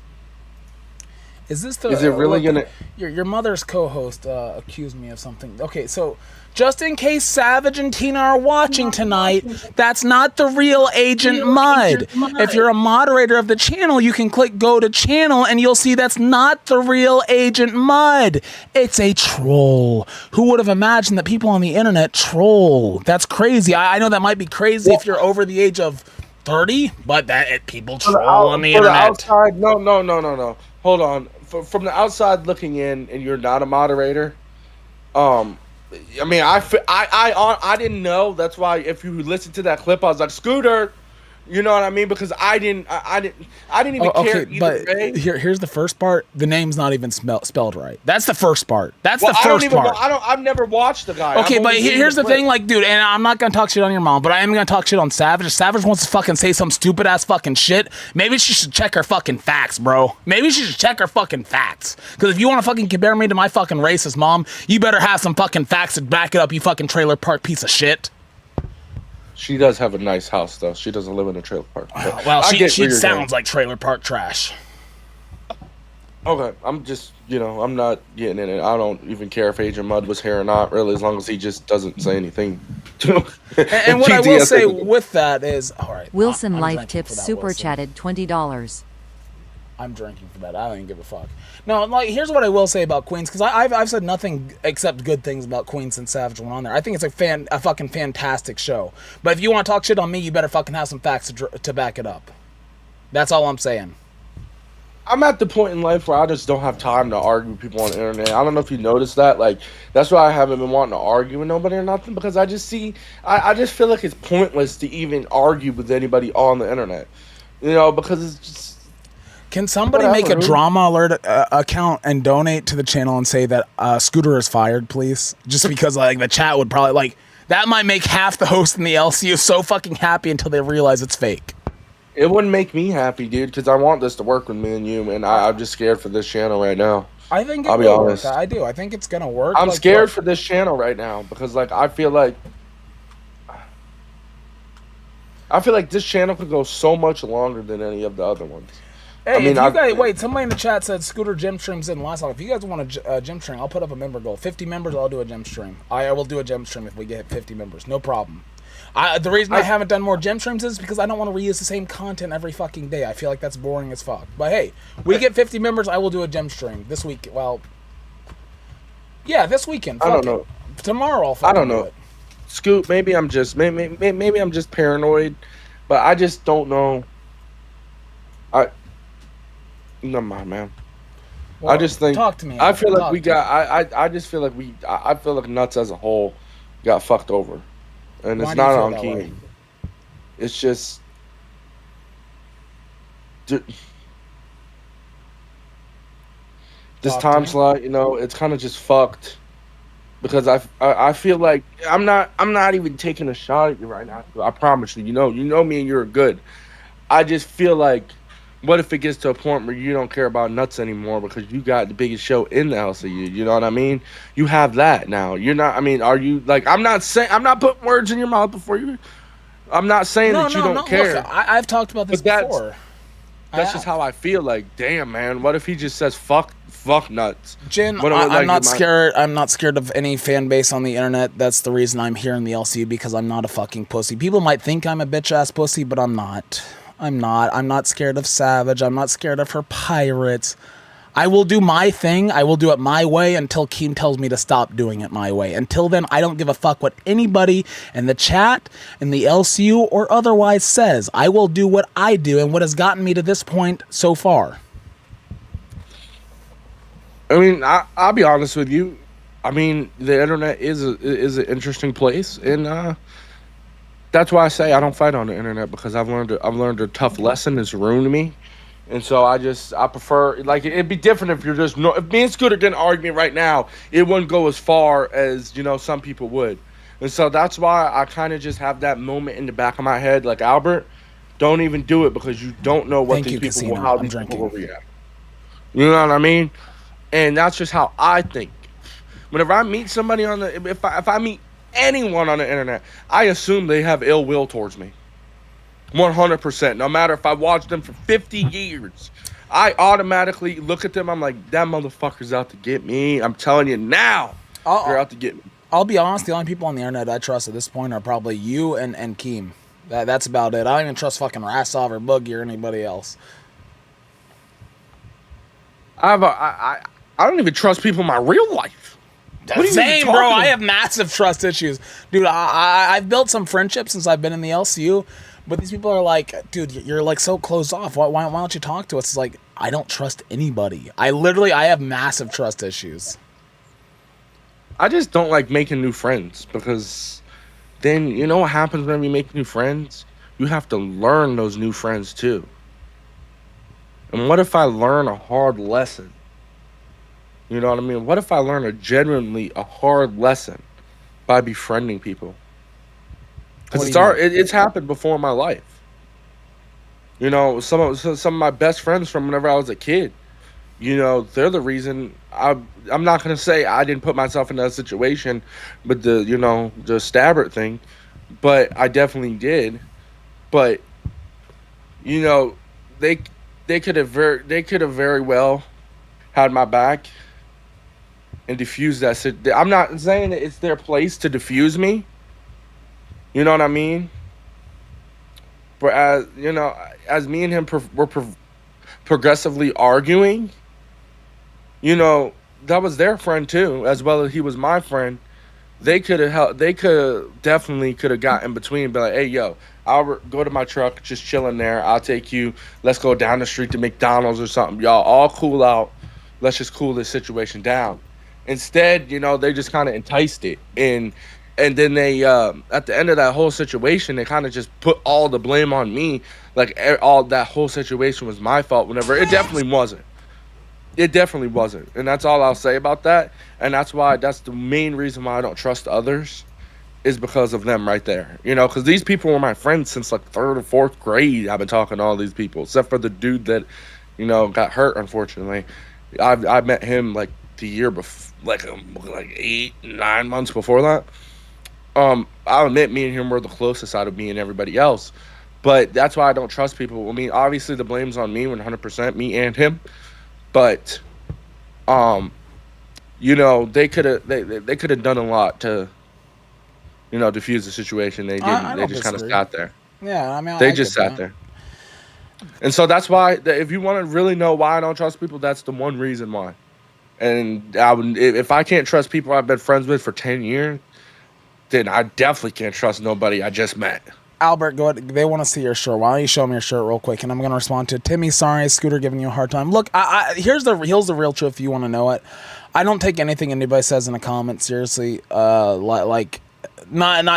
Is this the? is it really look, gonna? your mother's co-host accused me of something. Okay, so just in case Savage and Tina are watching tonight, that's not the real Agent Mud. If you're a moderator of the channel, you can click go to channel and you'll see that's not the real Agent Mud. It's a troll. Who would have imagined that people on the internet troll? That's crazy. I know that might be crazy if you're over the age of 30, but people troll on the internet. Outside, no. Hold on. From the outside looking in, and you're not a moderator. I mean, I didn't know. That's why if you listen to that clip, I was like, Scooter. You know what I mean? Because I didn't even care either way. Here's the first part. The name's not even spelled right. That's the first part. That's the first part. I've never watched the guy. Okay, but here's the thing, like, dude, and I'm not gonna talk shit on your mom, but I am gonna talk shit on Savage. If Savage wants to fucking say some stupid ass fucking shit, maybe she should check her fucking facts, bro. Maybe she should check her fucking facts. Because if you want to fucking compare me to my fucking racist mom, you better have some fucking facts to back it up, you fucking trailer park piece of shit. She does have a nice house, though. She doesn't live in a trailer park. Well, she sounds like trailer park trash. Okay, I'm just, I'm not getting in it. I don't even care if Agent Mud was here or not, really, as long as he just doesn't say anything. and what I will say with that is, all right. Wilson Life Tips super chatted $20. I'm drinking for that. I don't even give a fuck. No, like, here's what I will say about Queens, because I've said nothing except good things about Queens since Savage went on there. I think it's a fucking fantastic show. But if you want to talk shit on me, you better fucking have some facts to back it up. That's all I'm saying. I'm at the point in life where I just don't have time to argue with people on the internet. I don't know if you noticed that. Like, that's why I haven't been wanting to argue with nobody or nothing, because I just feel like it's pointless to even argue with anybody on the internet. Because it's just... Can somebody make a drama alert account and donate to the channel and say that Scooter is fired, please? Just because, like, the chat would probably, like, that might make half the hosts in the LCU so fucking happy until they realize it's fake. It wouldn't make me happy, dude, because I want this to work with me and you, and I'm just scared for this channel right now. I think I'll be honest. Work. I do. I think it's gonna work. I'm scared for this channel right now because, like, I feel like this channel could go so much longer than any of the other ones. Hey, wait, somebody in the chat said Scooter gym streams in last time. If you guys want a gym stream, I'll put up a member goal. 50 members, I'll do a gym stream. I will do a gym stream if we get 50 members. No problem. The reason I haven't done more gym streams is because I don't want to reuse the same content every fucking day. I feel like that's boring as fuck. But hey, we get 50 members, I will do a gym stream this week. Well, yeah, this weekend. I don't know. Tomorrow I'll fucking do it. Scoot, maybe I'm just paranoid, but I just don't know. Never mind, man. Well, I just think. Talk to me. I feel like we got. I just feel like I feel like Nuts as a whole got fucked over, and it's not on King. It's just. This time slot, it's kind of just fucked, because I feel like I'm not even taking a shot at you right now. I promise you. You know me, and you're good. I just feel like. What if it gets to a point where you don't care about Nuts anymore because you got the biggest show in the LCU? You know what I mean? You have that now. You're not. I mean, are you like? I'm not putting words in your mouth before you. I'm not saying that you don't care. Look, I've talked about this before. That's just how I feel. Like, damn, man. What if he just says fuck Nuts? Jin, I'm not scared. I'm not scared of any fan base on the internet. That's the reason I'm here in the LCU, because I'm not a fucking pussy. People might think I'm a bitch ass pussy, but I'm not. I'm not scared of Savage. I'm not scared of her pirates. I will do my thing. I will do it my way until Keem tells me to stop doing it my way. Until then, I don't give a fuck what anybody in the chat, in the LCU, or otherwise says. I will do what I do and what has gotten me to this point so far. I mean, I'll be honest with you. I mean, the internet is an interesting place, and that's why I say I don't fight on the internet, because I've learned a tough lesson that's ruined me, and so I prefer, like, it'd be different if if me and Scooter didn't argue right now, it wouldn't go as far as some people would, and so that's why I kind of just have that moment in the back of my head, like, Albert, don't even do it, because you don't know what these people will, how these people will react. You know what I mean? And that's just how I think. Whenever I meet somebody if I meet anyone on the internet, I assume they have ill will towards me. 100%. No matter if I watched them for 50 years, I automatically look at them. I'm like, that motherfucker's out to get me. I'm telling you now, they're out to get me. I'll be honest. The only people on the internet I trust at this point are probably you and Keem. That's about it. I don't even trust fucking Rasov or Boogie or anybody else. I don't even trust people in my real life. Same, bro. I have massive trust issues, dude. I've built some friendships since I've been in the LCU, but these people are like, dude, you're like so closed off. Why don't you talk to us? It's like, I don't trust anybody. I have massive trust issues. I just don't like making new friends because then you know what happens when we make new friends? You have to learn those new friends too. And what if I learn a hard lesson? You know what I mean? What if I learn a hard lesson by befriending people? Because it's happened before in my life. You know, some of my best friends from whenever I was a kid, you know, they're the reason. I'm not gonna say I didn't put myself in that situation, but the Stabbert thing, but I definitely did. But you know, they could have very well had my back and diffused that. I'm not saying that it's their place to diffuse me. You know what I mean? But as me and him were progressively arguing, you know, that was their friend too, as well as he was my friend. They could have helped. They definitely could have got in between and be like, hey, yo, I'll go to my truck, just chilling there. I'll take you. Let's go down the street to McDonald's or something. Y'all all cool out. Let's just cool this situation down. Instead, you know, they just kind of enticed it. And then they, at the end of that whole situation, they kind of just put all the blame on me. Like, all that whole situation was my fault whenever it definitely wasn't. It definitely wasn't. And that's all I'll say about that. And that's the main reason why I don't trust others is because of them right there. You know, because these people were my friends since like 3rd or 4th grade. I've been talking to all these people, except for the dude that, you know, got hurt, unfortunately. I met him like the year before, like 8, 9 months before that. I'll admit me and him were the closest out of me and everybody else. But that's why I don't trust people. I mean, obviously the blame's on me 100%, me and him. But, you know, they could have done a lot to, you know, diffuse the situation. They didn't. They just kind of sat there. Yeah, I mean, they just sat there. And so that's why, if you want to really know why I don't trust people, that's the one reason why. And if I can't trust people I've been friends with for 10 years, then I definitely can't trust nobody I just met. Albert, go ahead. They want to see your shirt. Why don't you show me your shirt real quick? And I'm going to respond to Timmy. Sorry, Scooter giving you a hard time. Look, here's the real truth. If you want to know it, I don't take anything anybody says in a comment seriously. Not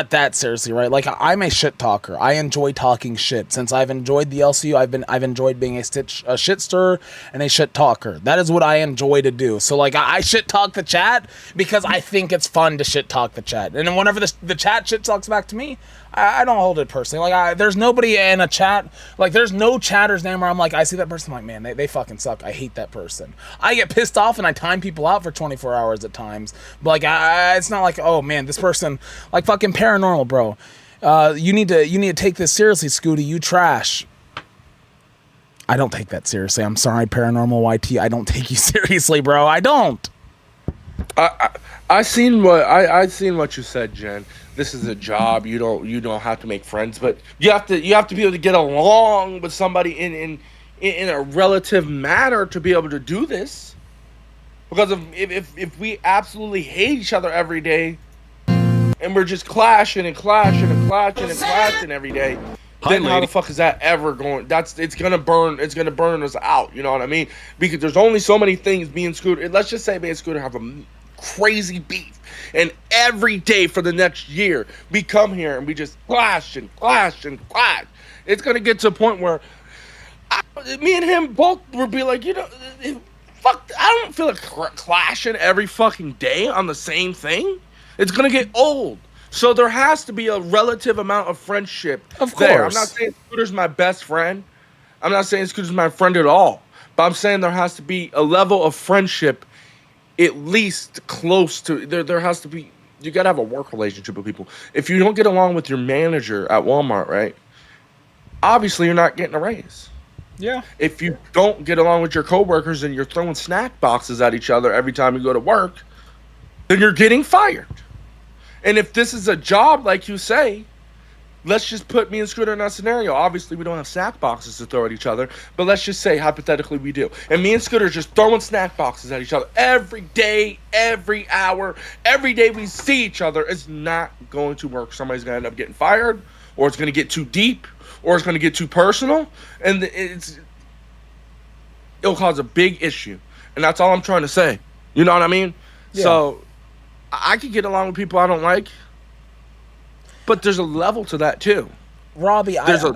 that seriously, right? Like, I'm a shit talker. I enjoy talking shit. Since I've enjoyed the LCU, I've enjoyed being a shit stirrer and a shit talker. That is what I enjoy to do. So, like, I shit talk the chat because I think it's fun to shit talk the chat. And then whenever the chat shit talks back to me, I don't hold it personally. Like, there's nobody in a chat, like, there's no chatter's name where I'm like, I see that person, I'm like, man, they fucking suck. I hate that person. I get pissed off and I time people out for 24 hours at times. But, like, it's not like, oh, man, this person, like, fucking Paranormal, bro. You need to take this seriously, Scooty. You trash. I don't take that seriously. I'm sorry, Paranormal YT. I don't take you seriously, bro. I don't. I seen what you said, Jen. This is a job. You don't have to make friends, but you have to be able to get along with somebody in a relative manner to be able to do this. Because if we absolutely hate each other every day, and we're just clashing and clashing and clashing and clashing every day, then how the fuck is that ever going? It's gonna burn us out. You know what I mean? Because there's only so many things me and Scooter. Let's just say me and Scooter have a crazy beef, and every day for the next year we come here and we just clash and clash and clash. It's gonna get to a point where me and him both will be like, you know, fuck, I don't feel like clashing every fucking day on the same thing. It's gonna get old. So there has to be a relative amount of friendship. Of course. There. I'm not saying Scooter's my best friend. I'm not saying Scooter's my friend at all. But I'm saying there has to be a level of friendship at least close to, there has to be, you gotta have a work relationship with people. If you don't get along with your manager at Walmart, right? obviously you're not getting a raise. Yeah. If you don't get along with your coworkers and you're throwing snack boxes at each other every time you go to work, then you're getting fired. And if this is a job, like you say, let's just put me and Scooter in that scenario. Obviously, we don't have snack boxes to throw at each other, but let's just say, hypothetically, we do. And me and Scooter are just throwing snack boxes at each other every day, every hour, every day we see each other. It's not going to work. Somebody's going to end up getting fired, or it's going to get too deep, or it's going to get too personal, and it'll cause a big issue. And that's all I'm trying to say. You know what I mean? Yeah. So I could get along with people I don't like, but there's a level to that too. Robbie, there's a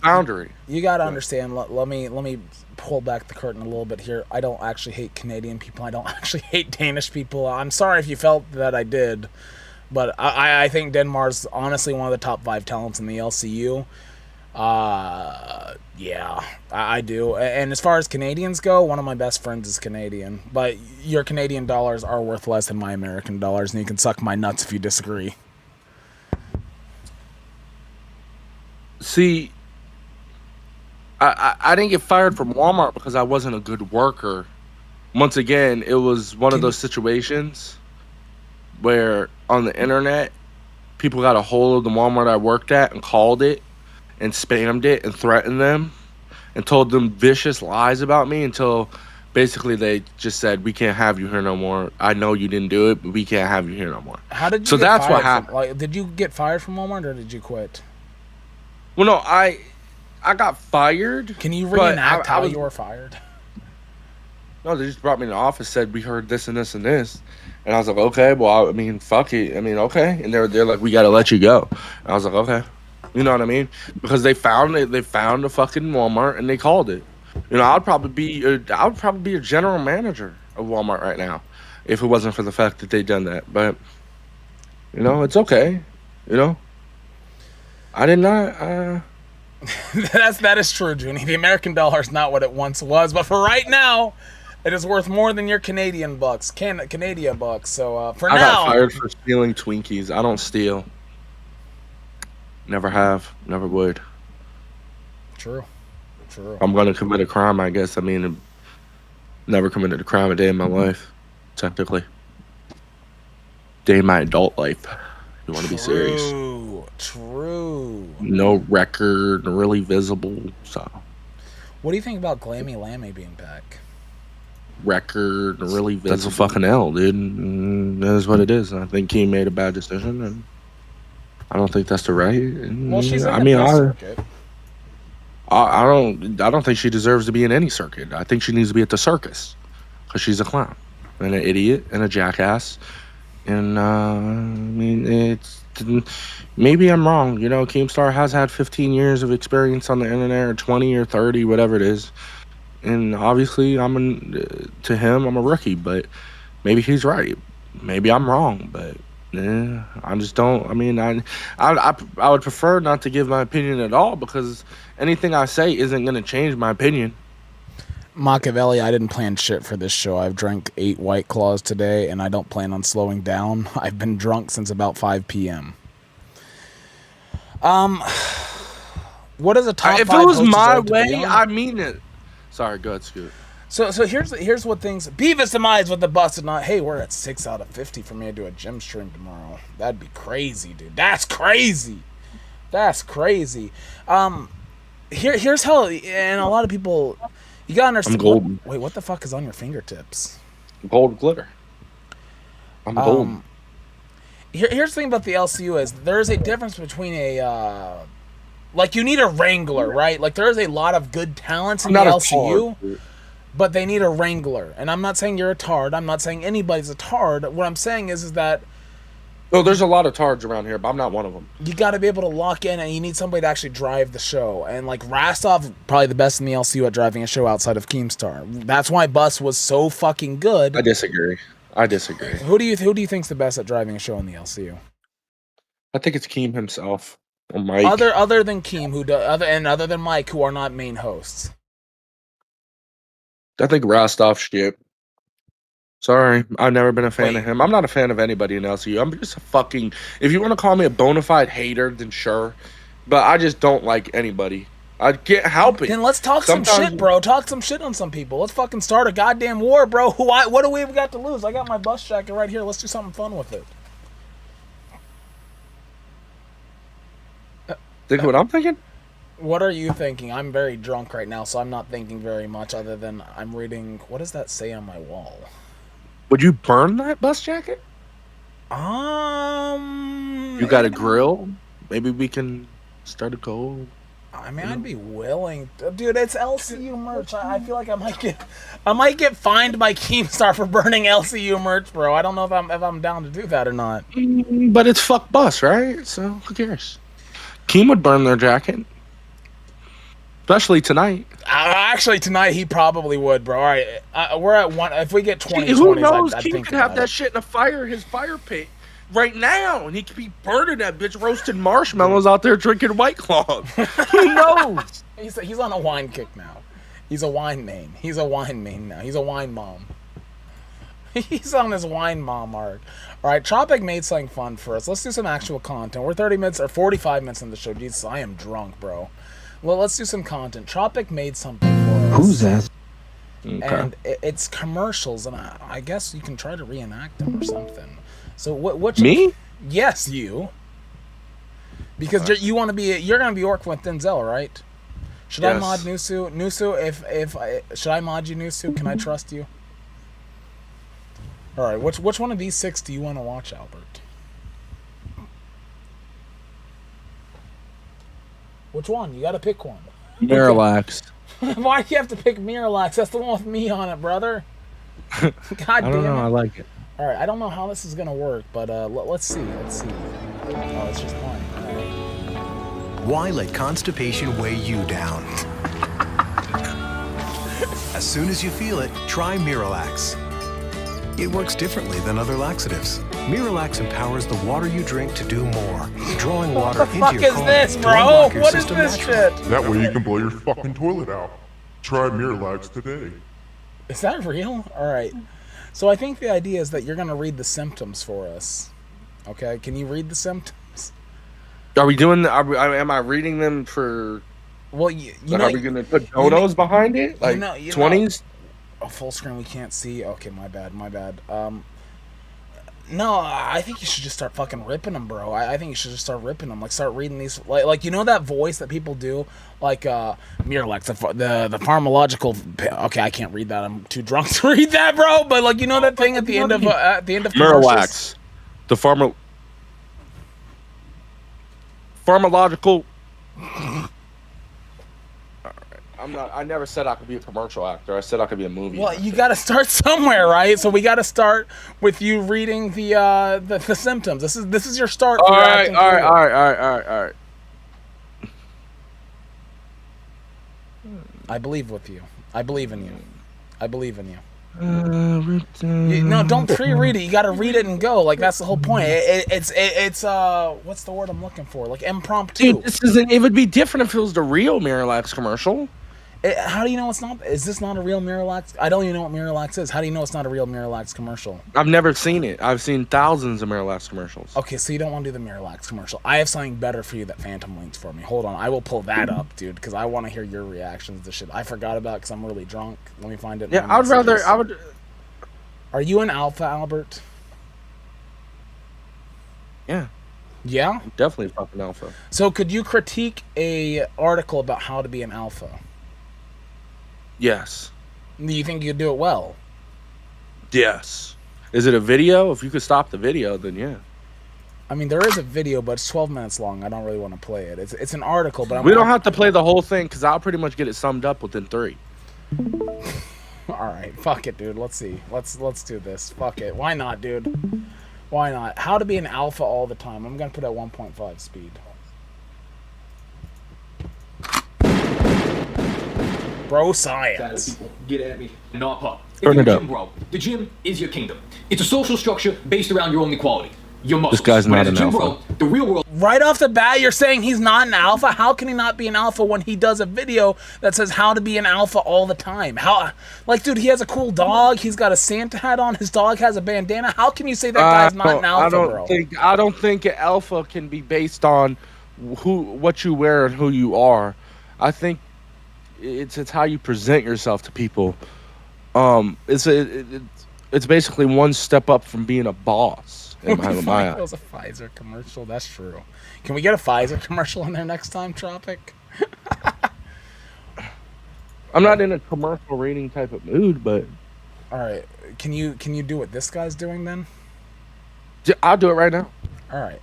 boundary. You got to understand. Let me pull back the curtain a little bit here. I don't actually hate Canadian people. I don't actually hate Danish people. I'm sorry if you felt that I did, but I think Denmar's honestly one of the top 5 talents in the LCU. Yeah, I do. And as far as Canadians go, one of my best friends is Canadian. But your Canadian dollars are worth less than my American dollars, and you can suck my nuts if you disagree. See, I didn't get fired from Walmart because I wasn't a good worker. Once again, it was one of those situations where on the internet, people got a hold of the Walmart I worked at and called it and spammed it and threatened them and told them vicious lies about me until basically they just said, we can't have you here no more. I know you didn't do it, but we can't have you here no more. How did you so get that's fired what happened. Did you get fired from Walmart or did you quit? Well, no, I got fired. Can you reenact how you were fired? No, they just brought me in the office, said, we heard this and this and this. And I was like, okay, well, I mean, fuck it. I mean, okay. And they're like, we got to let you go. And I was like, okay. You know what I mean? Because they found the fucking Walmart and they called it. You know, I would probably be a general manager of Walmart right now if it wasn't for the fact that they done that. But, you know, it's okay. You know? I did not. That is true, Junie. The American dollar is not what it once was, but for right now, it is worth more than your Canadian bucks, Canadian bucks. So for now, I got fired for stealing Twinkies. I don't steal. Never have. Never would. True. I'm gonna commit a crime, I guess. I mean, never committed a crime a day in my life, technically. Day in my adult life. You want to be serious? True. No record, really visible. So, what do you think about Glammy Lammy being back? Record, really visible. That's a fucking L, dude. That is what it is. I think he made a bad decision, and I don't think that's the right. Well, she's in the circuit. I don't think she deserves to be in any circuit. I think she needs to be at the circus because she's a clown and an idiot and a jackass. And I mean, maybe I'm wrong. You know, Keemstar has had 15 years of experience on the internet, or 20 or 30, whatever it is. And obviously, to him, I'm a rookie. But maybe he's right. Maybe I'm wrong. But I just don't. I mean, I would prefer not to give my opinion at all because anything I say isn't going to change my opinion. Machiavelli, I didn't plan shit for this show. I've drank 8 White Claws today, and I don't plan on slowing down. I've been drunk since about 5 p.m. What is a top 5 If it was my host way, I mean it. Sorry, go ahead, Scoot. So here's what things. Beavis and Mize with the busted nut. Hey, we're at 6 out of 50 for me to do a gym stream tomorrow. That'd be crazy, dude. That's crazy. Here's how, and a lot of people, you gotta understand. I'm golden. Wait, what the fuck is on your fingertips? Gold glitter. I'm golden. Here's the thing about the LCU is there's a difference between like you need a wrangler, right? Like there's a lot of good talents in the LCU, but they need a wrangler. And I'm not saying you're a tard. I'm not saying anybody's a tard. What I'm saying is that there's a lot of tards around here, but I'm not one of them. You got to be able to lock in, and you need somebody to actually drive the show. And like Rastov, probably the best in the LCU at driving a show outside of Keemstar. That's why Bus was so fucking good. I disagree. Who do you think's the best at driving a show in the LCU? I think it's Keem himself or Mike. Other than Keem, other than Mike, who are not main hosts. I think Rostov shit. Sorry, I've never been a fan of him. I'm not a fan of anybody in LCU. I'm just a fucking... If you want to call me a bona fide hater, then sure. But I just don't like anybody. I can't help it. Then let's talk some shit, bro. Talk some shit on some people. Let's fucking start a goddamn war, bro. What do we even got to lose? I got my bus jacket right here. Let's do something fun with it. Think what I'm thinking? What are you thinking? I'm very drunk right now, so I'm not thinking very much other than I'm reading... What does that say on my wall? Would you burn that bus jacket? You got a grill? Maybe we can start a goal. I mean, I'd be willing, dude. It's LCU merch. I feel like I might get fined by Keemstar for burning LCU merch, bro. I don't know if I'm down to do that or not. But it's fuck bus, right? So who cares? Keem would burn their jacket, especially tonight. Actually, tonight he probably would, bro. All right, we're at 1. If we get 20, who knows? I'd Keem think could have about that it. shit in his fire pit right now, and he could be burning that bitch, roasting marshmallows out there, drinking White Claws. Who knows? He's on a wine kick now. He's a wine main. He's a wine main now. He's a wine mom. He's on his wine mom arc. All right, Tropic made something fun for us. Let's do some actual content. We're 30 minutes or 45 minutes in the show. Jesus, I am drunk, bro. Well, let's do some content. Tropic made something for us. Who's that? Okay. And it's commercials, and I guess you can try to reenact them or something. So what? Me? Yes, you. Because you're gonna be working with Denzel, right? Should I mod Nusu? Nusu, should I mod you, Nusu? Can I trust you? All right, which one of these 6 do you want to watch, Albert? Which one? You got to pick one. Miralax. Why do you have to pick Miralax? That's the one with me on it, brother. God damn it. I don't know. I like it. All right, I don't know how this is gonna work, but let's see. Oh, it's just fine. All right. Why let constipation weigh you down? As soon as you feel it, try Miralax. It works differently than other laxatives. Miralax empowers the water you drink to do more, drawing water into your colon. What the fuck is this, to bro? unblock your What is system this naturally. shit? That way you can blow your fucking toilet out. Try Miralax today. Is that real? All right. So I think the idea is that you're gonna read the symptoms for us. Okay? Can you read the symptoms? Are we doing? Am I reading them for? Well, you Like, know, are we gonna put donos behind it? Like you 20s? Oh, full screen, we can't see. Okay, my bad. No, I think you should just start fucking ripping them, bro. I think you should just start ripping them. Like, start reading these. Like you know that voice that people do? Like, Miralax, the pharmacological... Okay, I can't read that. I'm too drunk to read that, bro. But, like, you know that thing at the end of Miralax. The pharmacological... I never said I could be a commercial actor. I said I could be a movie Well, actor. you got to start somewhere, right? So we got to start with you reading the symptoms. This is your start. All right. I believe with you. I believe in you. No, don't pre-read it. You got to read it and go. Like, that's the whole point. It's what's the word I'm looking for? Like impromptu. Dude, it would be different if it was the real Miralax commercial. How do you know it's not? Is this not a real Miralax? I don't even know what Miralax is. How do you know it's not a real Miralax commercial? I've never seen it. I've seen thousands of Miralax commercials. Okay, so you don't want to do the Miralax commercial. I have something better for you that Phantom links for me. Hold on, I will pull that up, dude, because I want to hear your reactions to shit I forgot about because I'm really drunk. Let me find it. Yeah, I would. Are you an alpha, Albert? Yeah. Yeah? Definitely fucking alpha. So could you critique a article about how to be an alpha? Yes. Do you think you'd do it well? Yes. Is it a video? If you could stop the video, then yeah. I mean, there is a video, but it's 12 minutes long. I don't really want to play it. It's an article, but we don't have to play the whole thing because I'll pretty much get it summed up within 3. All right, fuck it, dude. Let's see. Let's do this. Fuck it. Why not, dude? Why not? How to be an alpha all the time. I'm gonna put at 1.5 speed. Bro science. Get at me. Not pop. Turn it up. Gym, bro. The gym is your kingdom. It's a social structure based around your own equality. Your muscles. This guy's But not as a an gym alpha. bro, the real world. Right off the bat, you're saying he's not an alpha? How can he not be an alpha when he does a video that says how to be an alpha all the time? How, like, dude, he has a cool dog. He's got a Santa hat on. His dog has a bandana. How can you say that guy's not an alpha, bro? I don't think an alpha can be based on what you wear and who you are. I think it's how you present yourself to people. It's basically one step up from being a boss in my It eyes. was a Pfizer commercial. That's true. Can we get a Pfizer commercial in there next time, Tropic? I'm not in a commercial rating type of mood, but All right. Can you do what this guy's doing then? I'll do it right now. All right.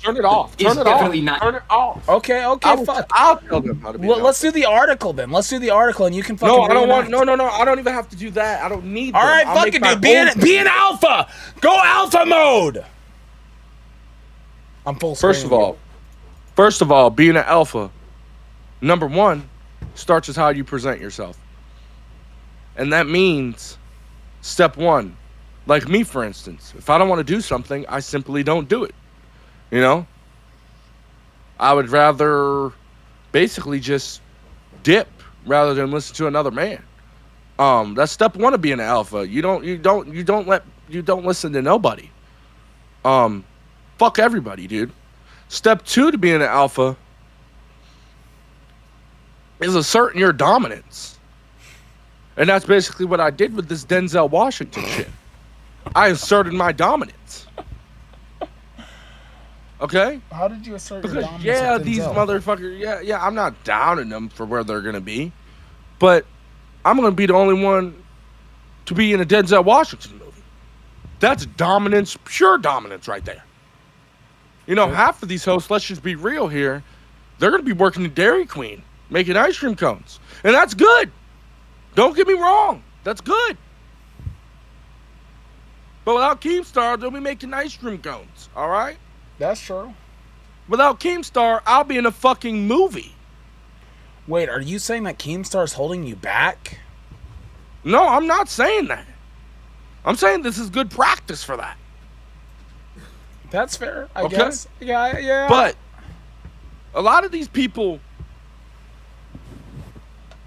Turn it off. It's Turn it definitely off. not- Turn it off. Okay. Fuck. I'll tell them how to be. Let's do the article then. Let's do the article, and you can fucking. No, I don't want. reenact. No. I don't even have to do that. I don't need. All them. right, I'll fuck make it, my dude. Be an own- alpha. Go alpha mode. I'm full. First of all, being an alpha, number one, starts with how you present yourself, and that means step one. Like me, for instance, if I don't want to do something, I simply don't do it. You know, I would rather basically just dip rather than listen to another man. That's step one of being an alpha. You don't listen to nobody. Fuck everybody, dude. Step two to being an alpha is asserting your dominance. And that's basically what I did with this Denzel Washington shit. I asserted my dominance. Okay? How did you assert your Because dominance? yeah, with these Denzel? motherfuckers, yeah, I'm not downing them for where they're gonna be, but I'm gonna be the only one to be in a Denzel Washington movie. That's dominance, pure dominance right there. You know, half of these hosts, let's just be real here, they're gonna be working at Dairy Queen, making ice cream cones. And that's good. Don't get me wrong. That's good. But without Keemstar, they'll be making ice cream cones, all right? That's true. Without Keemstar, I'll be in a fucking movie. Wait, are you saying that Keemstar's holding you back? No, I'm not saying that. I'm saying this is good practice for that. That's fair, I Okay. guess. Yeah. But a lot of these people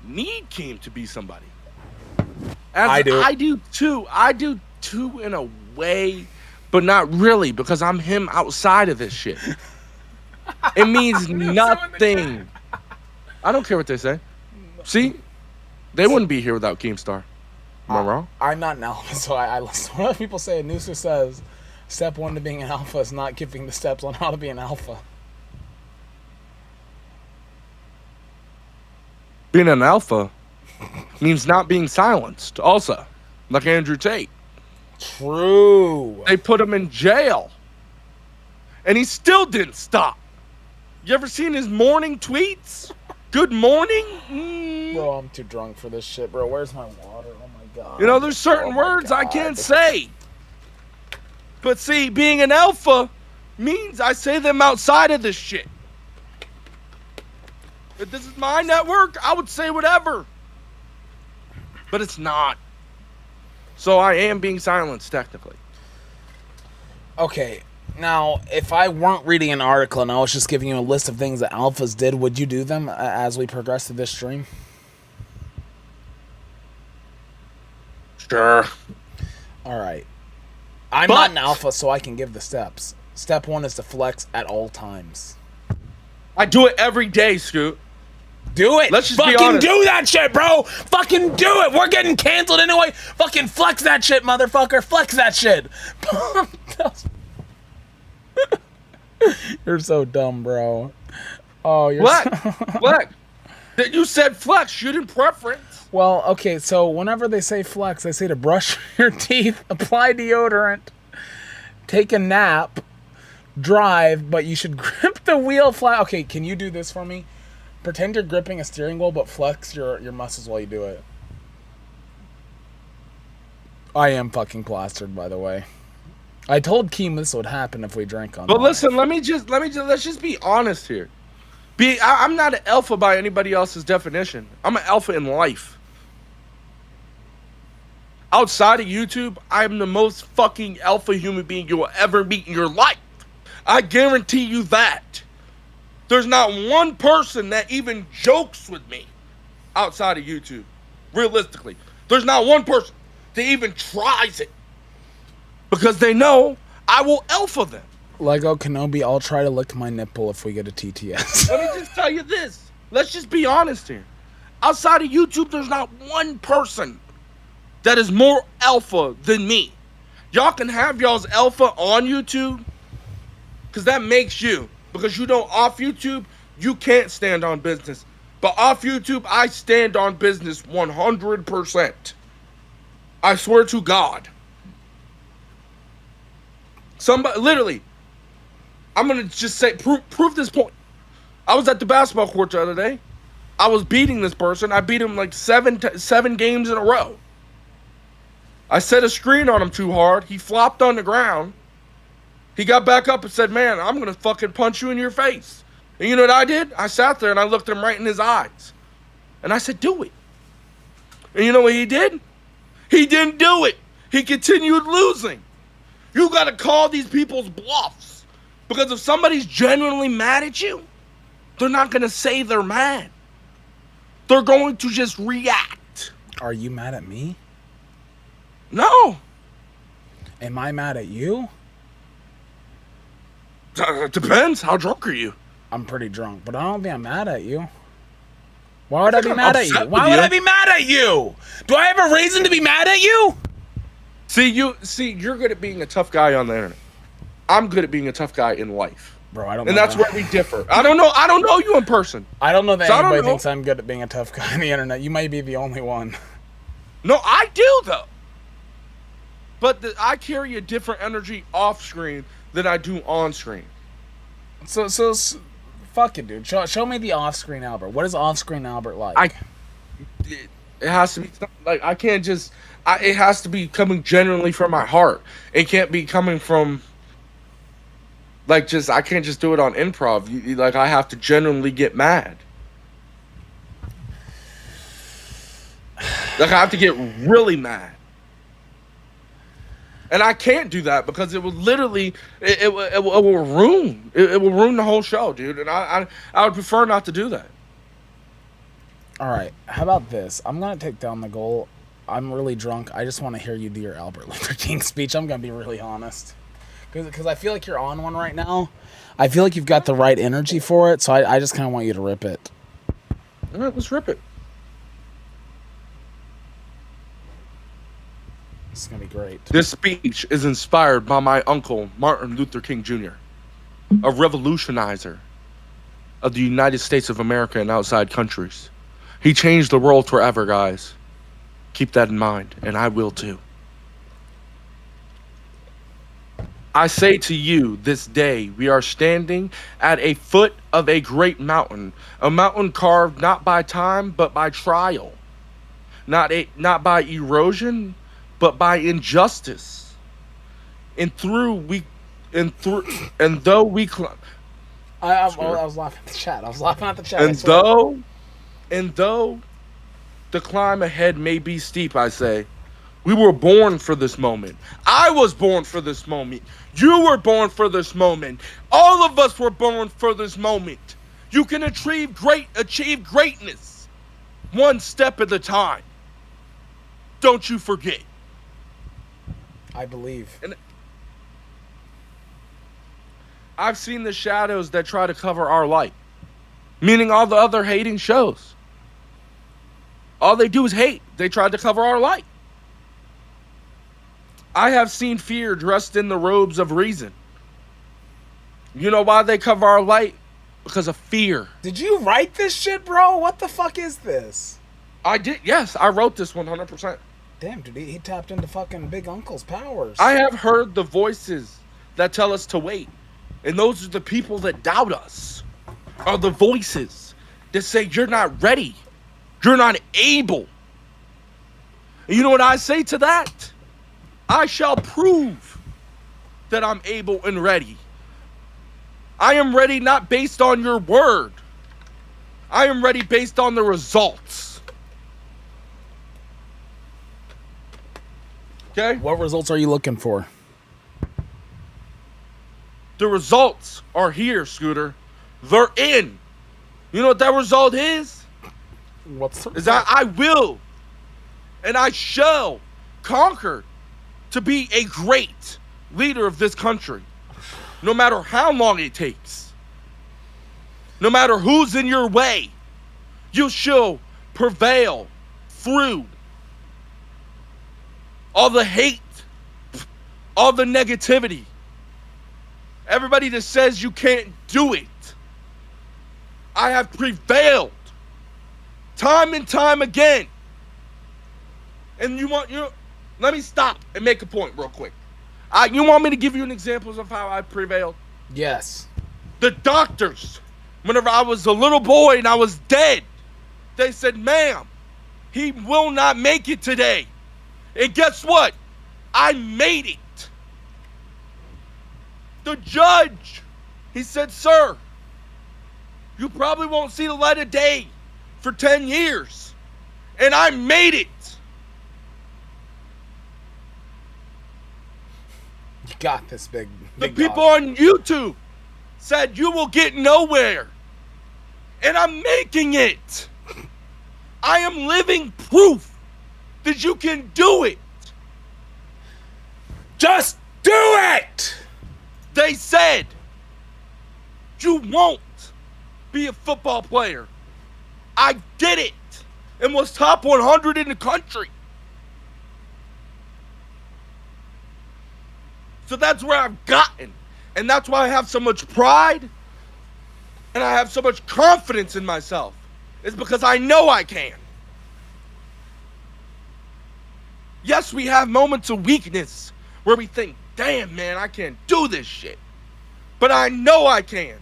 need Keem to be somebody. I do. I do too in a way, but not really, because I'm him outside of this shit. It means nothing. I don't care what they say. See? They wouldn't be here without Keemstar. Am I wrong? I'm not an alpha, so I listen. When other people say, Noosa says, step one to being an alpha is not giving the steps on how to be an alpha. Being an alpha means not being silenced, also. Like Andrew Tate. True. They put him in jail. And he still didn't stop. You ever seen his morning tweets? Good morning? Bro, I'm too drunk for this shit, bro. Where's my water? Oh my god. You know, there's certain words I can't say. But see, being an alpha means I say them outside of this shit. If this is my network, I would say whatever. But it's not. So I am being silenced, technically. Okay, now, if I weren't reading an article and I was just giving you a list of things that alphas did, would you do them as we progress through this stream? Sure. All right. I'm not an alpha, so I can give the steps. Step one is to flex at all times. I do it every day, Scoot. Do it. Let's just be fucking honest. do that shit, bro. Fucking do it. We're getting canceled anyway. Fucking flex that shit, motherfucker. Flex that shit. You're so dumb, bro. Oh, you're Flex. You said flex. You didn't preference. Well, okay, so whenever they say flex, they say to brush your teeth, apply deodorant, take a nap, drive, but you should grip the wheel flat. Okay, can you do this for me? Pretend you're gripping a steering wheel, but flex your muscles while you do it. I am fucking plastered, by the way. I told Keem this would happen if we drank on. But listen, let's just be honest here. I'm not an alpha by anybody else's definition. I'm an alpha in life. Outside of YouTube, I'm the most fucking alpha human being you will ever meet in your life. I guarantee you that. There's not one person that even jokes with me outside of YouTube. Realistically. There's not one person that even tries it. Because they know I will alpha them. Lego Kenobi, I'll try to lick my nipple if we get a TTS. Let me just tell you this. Let's just be honest here. Outside of YouTube, there's not one person that is more alpha than me. Y'all can have y'all's alpha on YouTube, because that makes you. Because you know, off YouTube, you can't stand on business. But off YouTube, I stand on business 100%. I swear to God. Somebody, literally, I'm going to just say, prove this point. I was at the basketball court the other day. I was beating this person. I beat him like seven games in a row. I set a screen on him too hard. He flopped on the ground. He got back up and said, man, I'm going to fucking punch you in your face. And you know what I did? I sat there and I looked him right in his eyes. And I said, do it. And you know what he did? He didn't do it. He continued losing. You got to call these people's bluffs. Because if somebody's genuinely mad at you, they're not going to say they're mad. They're going to just react. Are you mad at me? No. Am I mad at you? It depends. How drunk are you? I'm pretty drunk, but I don't think I'm mad at you. Why would I be mad at you? Why would I be mad at you? Do I have a reason to be mad at you? See, you're good at being a tough guy on the internet. I'm good at being a tough guy in life. Bro, I don't know. And that's where we differ. I don't know you in person. I don't know that anybody thinks I'm good at being a tough guy on the internet. You might be the only one. No, I do, though. But I carry a different energy off screen than I do on screen. So fuck it, dude. Show me the off-screen Albert. What is off-screen Albert like? It has to be, like, I can't just, it has to be coming genuinely from my heart. It can't be coming from, like, just, I can't just do it on improv. Like, I have to genuinely get mad. Like, I have to get really mad. And I can't do that because it will literally, it will ruin the whole show, dude. And I would prefer not to do that. All right, how about this? I'm going to take down the goal. I'm really drunk. I just want to hear you do your Albert Luther King speech. I'm going to be really honest. Because I feel like you're on one right now. I feel like you've got the right energy for it, so I just kind of want you to rip it. All right, let's rip it. This is going to be great. This speech is inspired by my uncle, Martin Luther King Jr., a revolutionizer of the United States of America and outside countries. He changed the world forever, guys. Keep that in mind, and I will too. I say to you, this day, we are standing at a foot of a great mountain, a mountain carved not by time, but by trial, not by erosion, but by injustice. And though we I was laughing at the chat. And though the climb ahead may be steep, I say, we were born for this moment. I was born for this moment. You were born for this moment. All of us were born for this moment. You can achieve greatness one step at a time. Don't you forget. I believe. And I've seen the shadows that try to cover our light. Meaning all the other hating shows. All they do is hate. They tried to cover our light. I have seen fear dressed in the robes of reason. You know why they cover our light? Because of fear. Did you write this shit, bro? What the fuck is this? I did. Yes, I wrote this 100%. Damn, dude, he tapped into fucking Big Uncle's powers. I have heard the voices that tell us to wait. And those are the people that doubt us. Are the voices that say you're not ready. You're not able. And you know what I say to that? I shall prove that I'm able and ready. I am ready not based on your word. I am ready based on the results. Okay? What results are you looking for? The results are here, Scooter. They're in. You know what that result is? What's the is that I will and I shall conquer to be a great leader of this country. No matter how long it takes. No matter who's in your way. You shall prevail through all the hate, all the negativity. Everybody that says you can't do it. I have prevailed time and time again. And let me stop and make a point real quick. You want me to give you an example of how I prevailed? Yes. The doctors, whenever I was a little boy and I was dead, they said, ma'am, he will not make it today. And guess what? I made it. The judge, he said, sir, you probably won't see the light of day for 10 years. And I made it. You got this, big The people on YouTube said you will get nowhere. And I'm making it. I am living proof that you can do it. Just do it! They said you won't be a football player. I did it and was top 100 in the country. So that's where I've gotten. And that's why I have so much pride and I have so much confidence in myself. It's because I know I can. Yes, we have moments of weakness where we think, damn, man, I can't do this shit. But I know I can.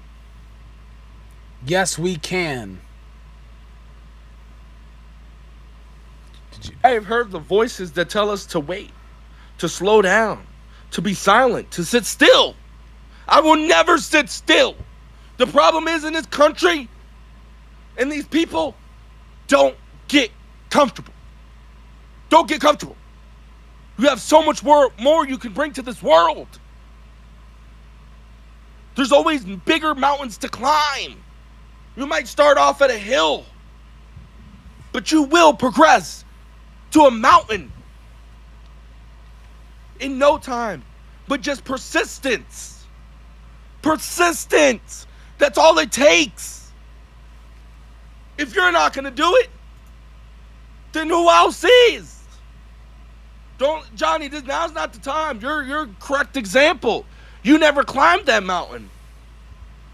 Yes, we can. I have heard the voices that tell us to wait, to slow down, to be silent, to sit still. I will never sit still. The problem is in this country, and these people don't get comfortable. Don't get comfortable. You have so much more you can bring to this world. There's always bigger mountains to climb. You might start off at a hill, but you will progress to a mountain in no time, but just persistence. Persistence. That's all it takes. If you're not going to do it, then who else is? Johnny, now's not the time. You're a correct example. You never climbed that mountain.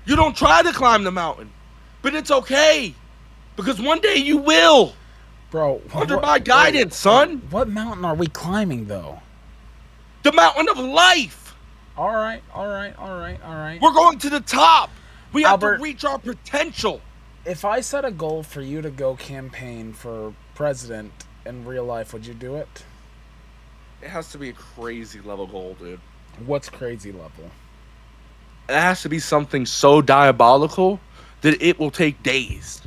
You don't try to climb the mountain. But it's okay. Because one day you will. Bro. Under my guidance, son. What mountain are we climbing, though? The mountain of life. All right. We're going to the top. We have Albert, to reach our potential. If I set a goal for you to go campaign for president in real life, would you do it? It has to be a crazy level goal, dude. What's crazy level? It has to be something so diabolical that it will take days.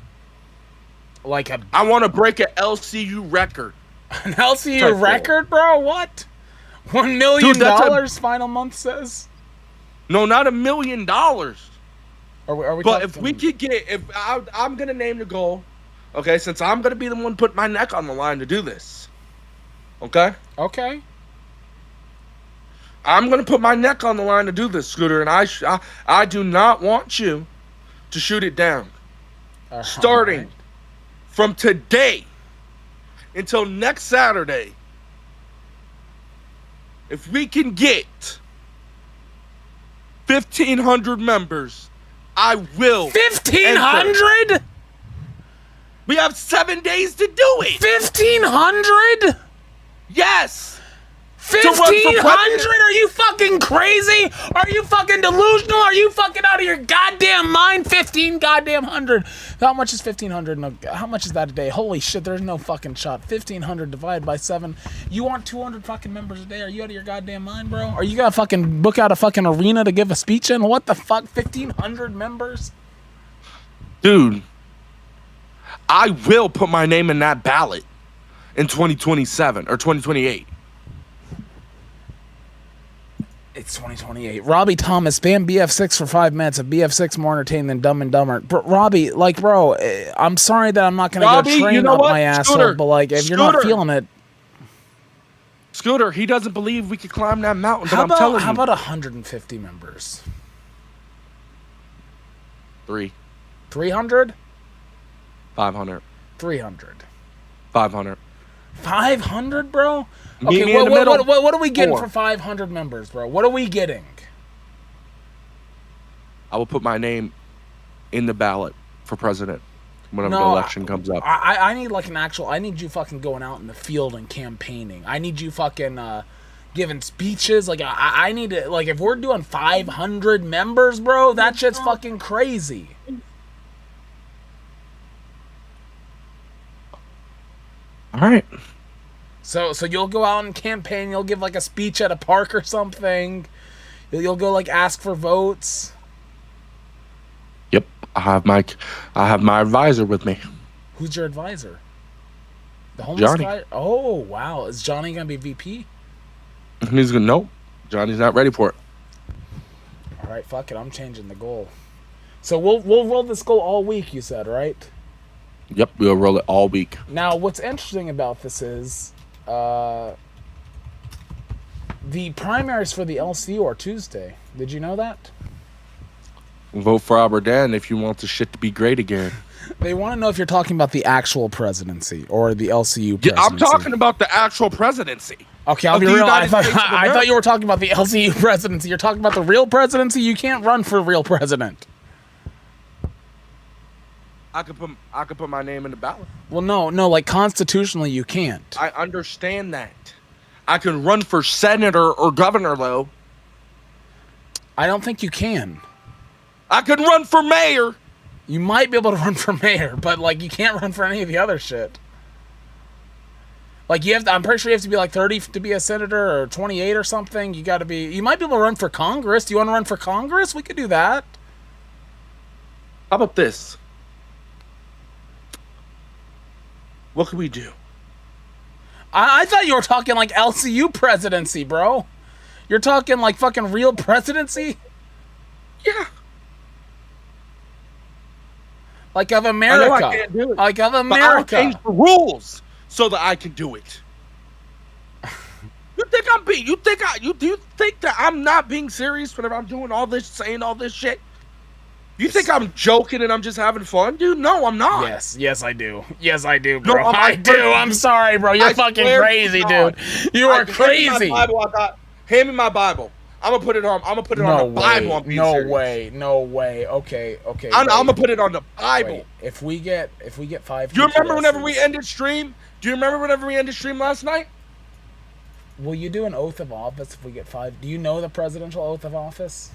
I want to break an LCU record. An LCU record, bro? What? $1 million final month says? No, not $1 million. Are we but if we could get, I'm going to name the goal, okay, since I'm going to be the one putting my neck on the line to do this. Okay? Okay. I'm going to put my neck on the line to do this, Scooter, and I do not want you to shoot it down. Starting from today until next Saturday, if we can get 1,500 members, I will. 1,500? We have 7 days to do it. 1,500? Yes. 1,500? Are you fucking crazy? Are you fucking delusional? Are you fucking out of your goddamn mind? 15 goddamn hundred. How much is 1,500? How much is that a day? Holy shit, there's no fucking shot. 1,500 divided by 7. You want 200 fucking members a day? Are you out of your goddamn mind, bro? Are you gonna fucking book out a fucking arena to give a speech in? What the fuck? 1,500 members? Dude, I will put my name in that ballot in 2027 or 2028. It's 2028. Robbie Thomas, ban BF6 for 5 minutes. If BF6 more entertaining than Dumb and Dumber. Robbie, bro, I'm sorry that I'm not going to go train up my asshole, but if you're not feeling it. Scooter, he doesn't believe we could climb that mountain, but I'm telling you. How about 150 members? 300? 300? 500. 300. 500. 500, bro? Meet Okay, me in the middle. what are we getting 4. for 500 members, bro? What are we getting? I will put my name in the ballot for president whenever the election comes up. I need like an actual. I need you fucking going out in the field and campaigning. I need you fucking giving speeches. Like I need to. Like if we're doing 500 members, bro, that shit's fucking crazy. All right. So you'll go out and campaign. You'll give like a speech at a park or something. You'll go like ask for votes. Yep. I have my advisor with me. Who's your advisor? The homeless Johnny. guy? Oh, wow. Is Johnny going to be VP? He's gonna nope. Johnny's not ready for it. All right, fuck it. I'm changing the goal. So we'll roll this goal all week, you said, right? Yep, we'll roll it all week. Now, what's interesting about this is the primaries for the LCU are Tuesday. Did you know that? Vote for ALBIRD if you want the shit to be great again. They want to know if you're talking about the actual presidency or the LCU presidency. Yeah, I'm talking about the actual presidency. Okay, I'll be real. I thought you were talking about the LCU presidency. You're talking about the real presidency? You can't run for real president. I could put my name in the ballot. Well, no, like constitutionally you can't. I understand that. I can run for senator or governor, though. I don't think you can. I can run for mayor. You might be able to run for mayor, but like you can't run for any of the other shit. Like I'm pretty sure you have to be like 30 to be a senator or 28 or something. You got to be. You might be able to run for Congress. Do you want to run for Congress? We could do that. How about this? What could we do? I thought you were talking like LCU presidency, bro. You're talking like fucking real presidency? Yeah. Like of America. I know I can't do it. Like of But America. I'll change the rules so that I can do it. You think I'm being? Do you think that I'm not being serious whenever I'm doing all this, saying all this shit? You think I'm joking and I'm just having fun, dude? No, I'm not. Yes, I do. Yes, I do, bro. No, I do. I'm sorry, bro. You're fucking crazy, dude. You are crazy. Hand me my Bible. I'm gonna put it on. I'm gonna put it on the Bible. I'm being serious. No way. Okay. I'm gonna put it on the Bible. Wait. If we get 5, Do you remember whenever we ended stream? Do you remember whenever we ended stream last night? Will you do an oath of office if we get 5? Do you know the presidential oath of office?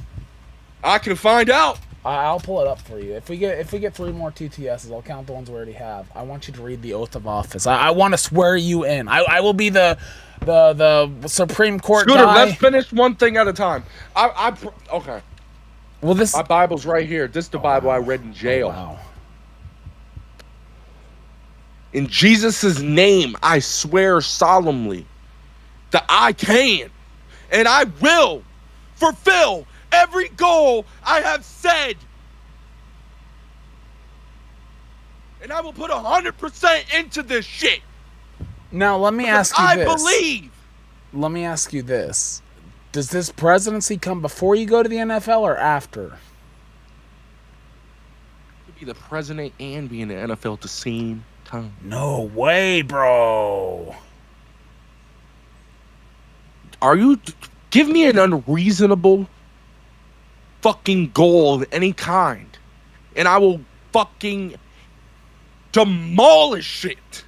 I can find out. I'll pull it up for you. If we get 3 more TTSs, I'll count the ones we already have. I want you to read the oath of office. I want to swear you in. I will be the Supreme Court Scooter, guy. let's finish one thing at a time. Okay. Well, My Bible's right here. This is the Bible I read in jail. Wow. In Jesus' name, I swear solemnly that I can and I will fulfill every goal I have said. And I will put 100% into this shit. Now, let me ask you this. I believe. Let me ask you this. Does this presidency come before you go to the NFL or after? To be the president and be in the NFL at the same time. No way, bro. Are you... Give me an unreasonable fucking goal of any kind, and I will fucking demolish it.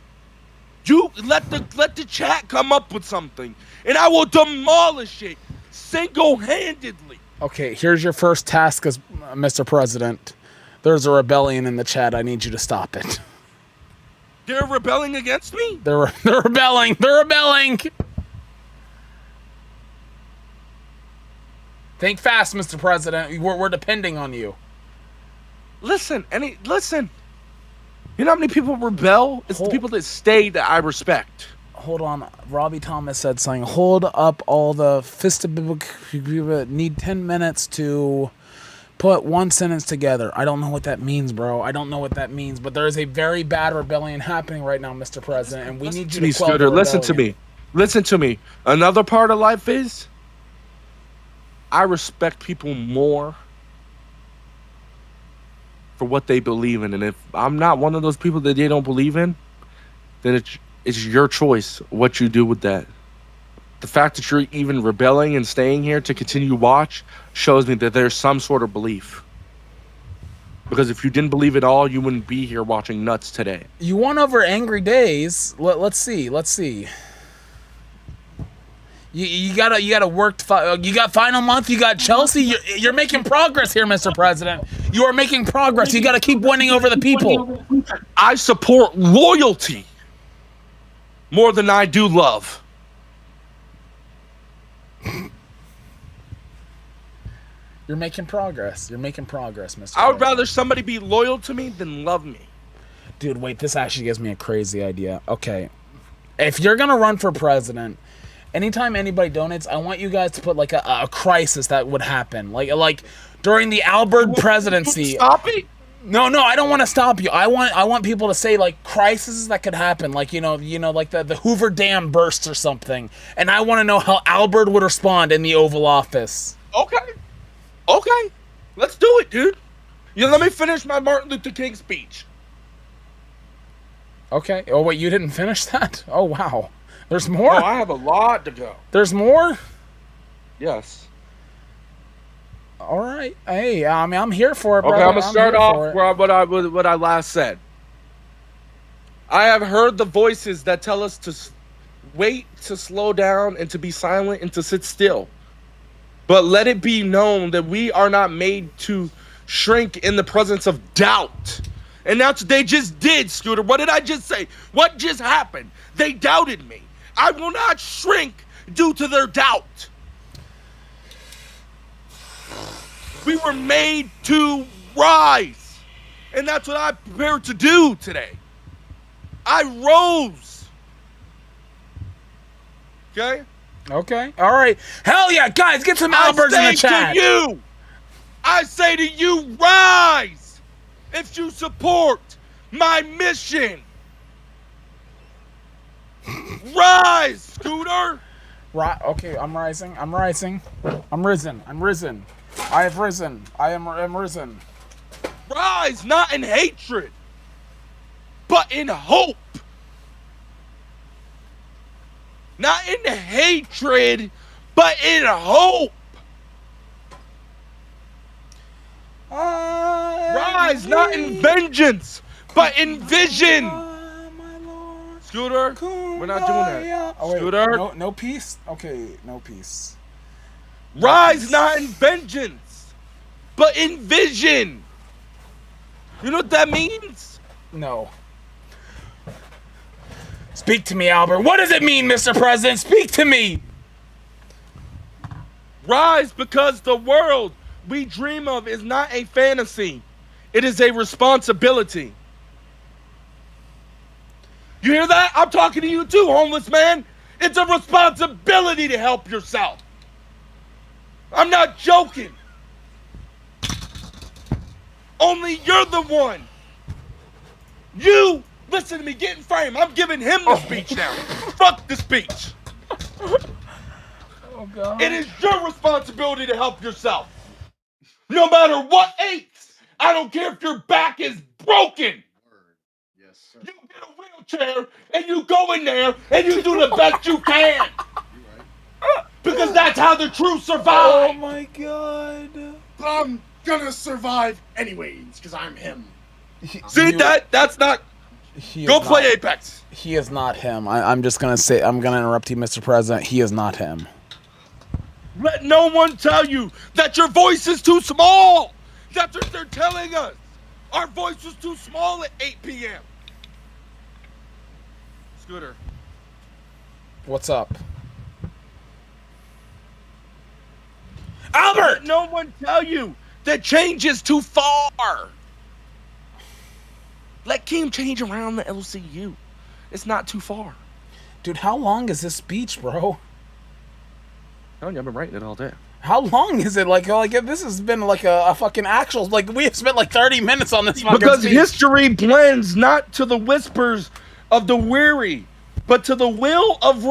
You let the chat come up with something, and I will demolish it single-handedly. Okay, here's your first task as Mr. President. There's a rebellion in the chat. I need you to stop it. They're rebelling against me? They're rebelling. They're rebelling. Think fast, Mr. President. We're depending on you. Listen. You know how many people rebel? It's the people that stay that I respect. Hold on. Robbie Thomas said something. Hold up all the need 10 minutes to put one sentence together. I don't know what that means, bro. I don't know what that means. But there is a very bad rebellion happening right now, Mr. President, and we need you to quell the rebellion. Listen to me. Another part of life is I respect people more for what they believe in. And if I'm not one of those people that they don't believe in, then it's your choice what you do with that. The fact that you're even rebelling and staying here to continue to watch shows me that there's some sort of belief. Because if you didn't believe it all, you wouldn't be here watching Nuts today. You won over Angry Days. Let's see. You gotta work. You got final month. You got Chelsea. You're making progress here, Mr. President. You are making progress. You gotta keep winning over the people. I support loyalty more than I do love. You're making progress. You're making progress, Mr. I would rather somebody be loyal to me than love me. Dude, wait, this actually gives me a crazy idea. Okay. If you're gonna run for president, anytime anybody donates, I want you guys to put like a crisis that would happen. Like during the ALBIRD presidency. Stop it! No, I don't want to stop you. I want people to say like crises that could happen, like you know, like the Hoover Dam bursts or something. And I want to know how ALBIRD would respond in the Oval Office. Okay, let's do it, dude. Let me finish my Martin Luther King speech. Okay. Oh wait, you didn't finish that? Oh wow. There's more? Oh, I have a lot to go. There's more? Yes. All right. Hey, I mean, I'm here for it, brother. Okay, I'm gonna start off what I last said. I have heard the voices that tell us to wait, to slow down, and to be silent, and to sit still. But let it be known that we are not made to shrink in the presence of doubt. And that's what they just did, Scooter. What did I just say? What just happened? They doubted me. I will not shrink due to their doubt. We were made to rise. And that's what I'm prepared to do today. I rose. Okay? Okay. All right. Hell yeah, guys, get some ALBIRDs in the chat. I say to you, rise if you support my mission. Rise, Scooter. Right. Okay, I'm rising. I'm risen. I have risen. I am risen. Rise not in hatred, but in hope. Not in hatred, but in hope. Rise not in vengeance, but in vision. Scooter, we're not doing that. Oh, wait, Scooter. no peace? Okay, no peace. Rise not in vengeance, but in vision. You know what that means? No. Speak to me, Albert. What does it mean, Mr. President? Speak to me. Rise because the world we dream of is not a fantasy. It is a responsibility. You hear that? I'm talking to you too, homeless man. It's a responsibility to help yourself. I'm not joking. Only you're the one. You, listen to me, get in frame. I'm giving him the speech now. Fuck the speech. Oh, God. It is your responsibility to help yourself. No matter what aches. I don't care if your back is broken. Yes, sir. You get a wheelchair and you go in there and you do the best you can. Because that's how the true survive. Oh my God. I'm gonna survive anyways, because I'm him. See, that's not... Go play Apex. He is not him. I'm just going to say, I'm going to interrupt you, Mr. President. He is not him. Let no one tell you that your voice is too small. That's what they're telling us. Our voice was too small at 8 p.m. Scooter. What's up? Albert! Let no one tell you that change is too far. Let Kim change around the LCU. It's not too far. Dude, how long is this speech, bro? I've been writing it all day. How long is it? Like this has been like a fucking actual, like we have spent like 30 minutes on this fucking Because speech. history blends not to the whispers of the weary, but to the will of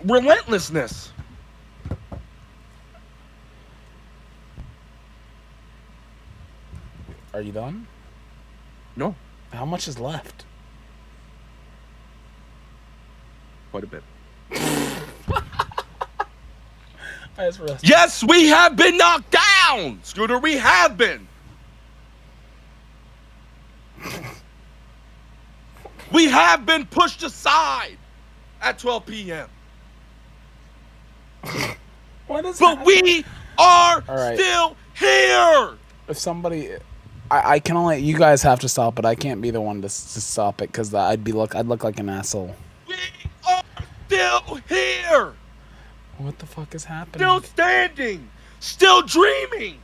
relentlessness. Are you done? No. How much is left? Quite a bit. Yes, we have been knocked down! Scooter, we have been! We have been pushed aside at 12 p.m. But we are still here! If somebody... I can only... You guys have to stop it. I can't be the one to stop it, because I'd look like an asshole. We are still here! What the fuck is happening? Still standing! Still dreaming!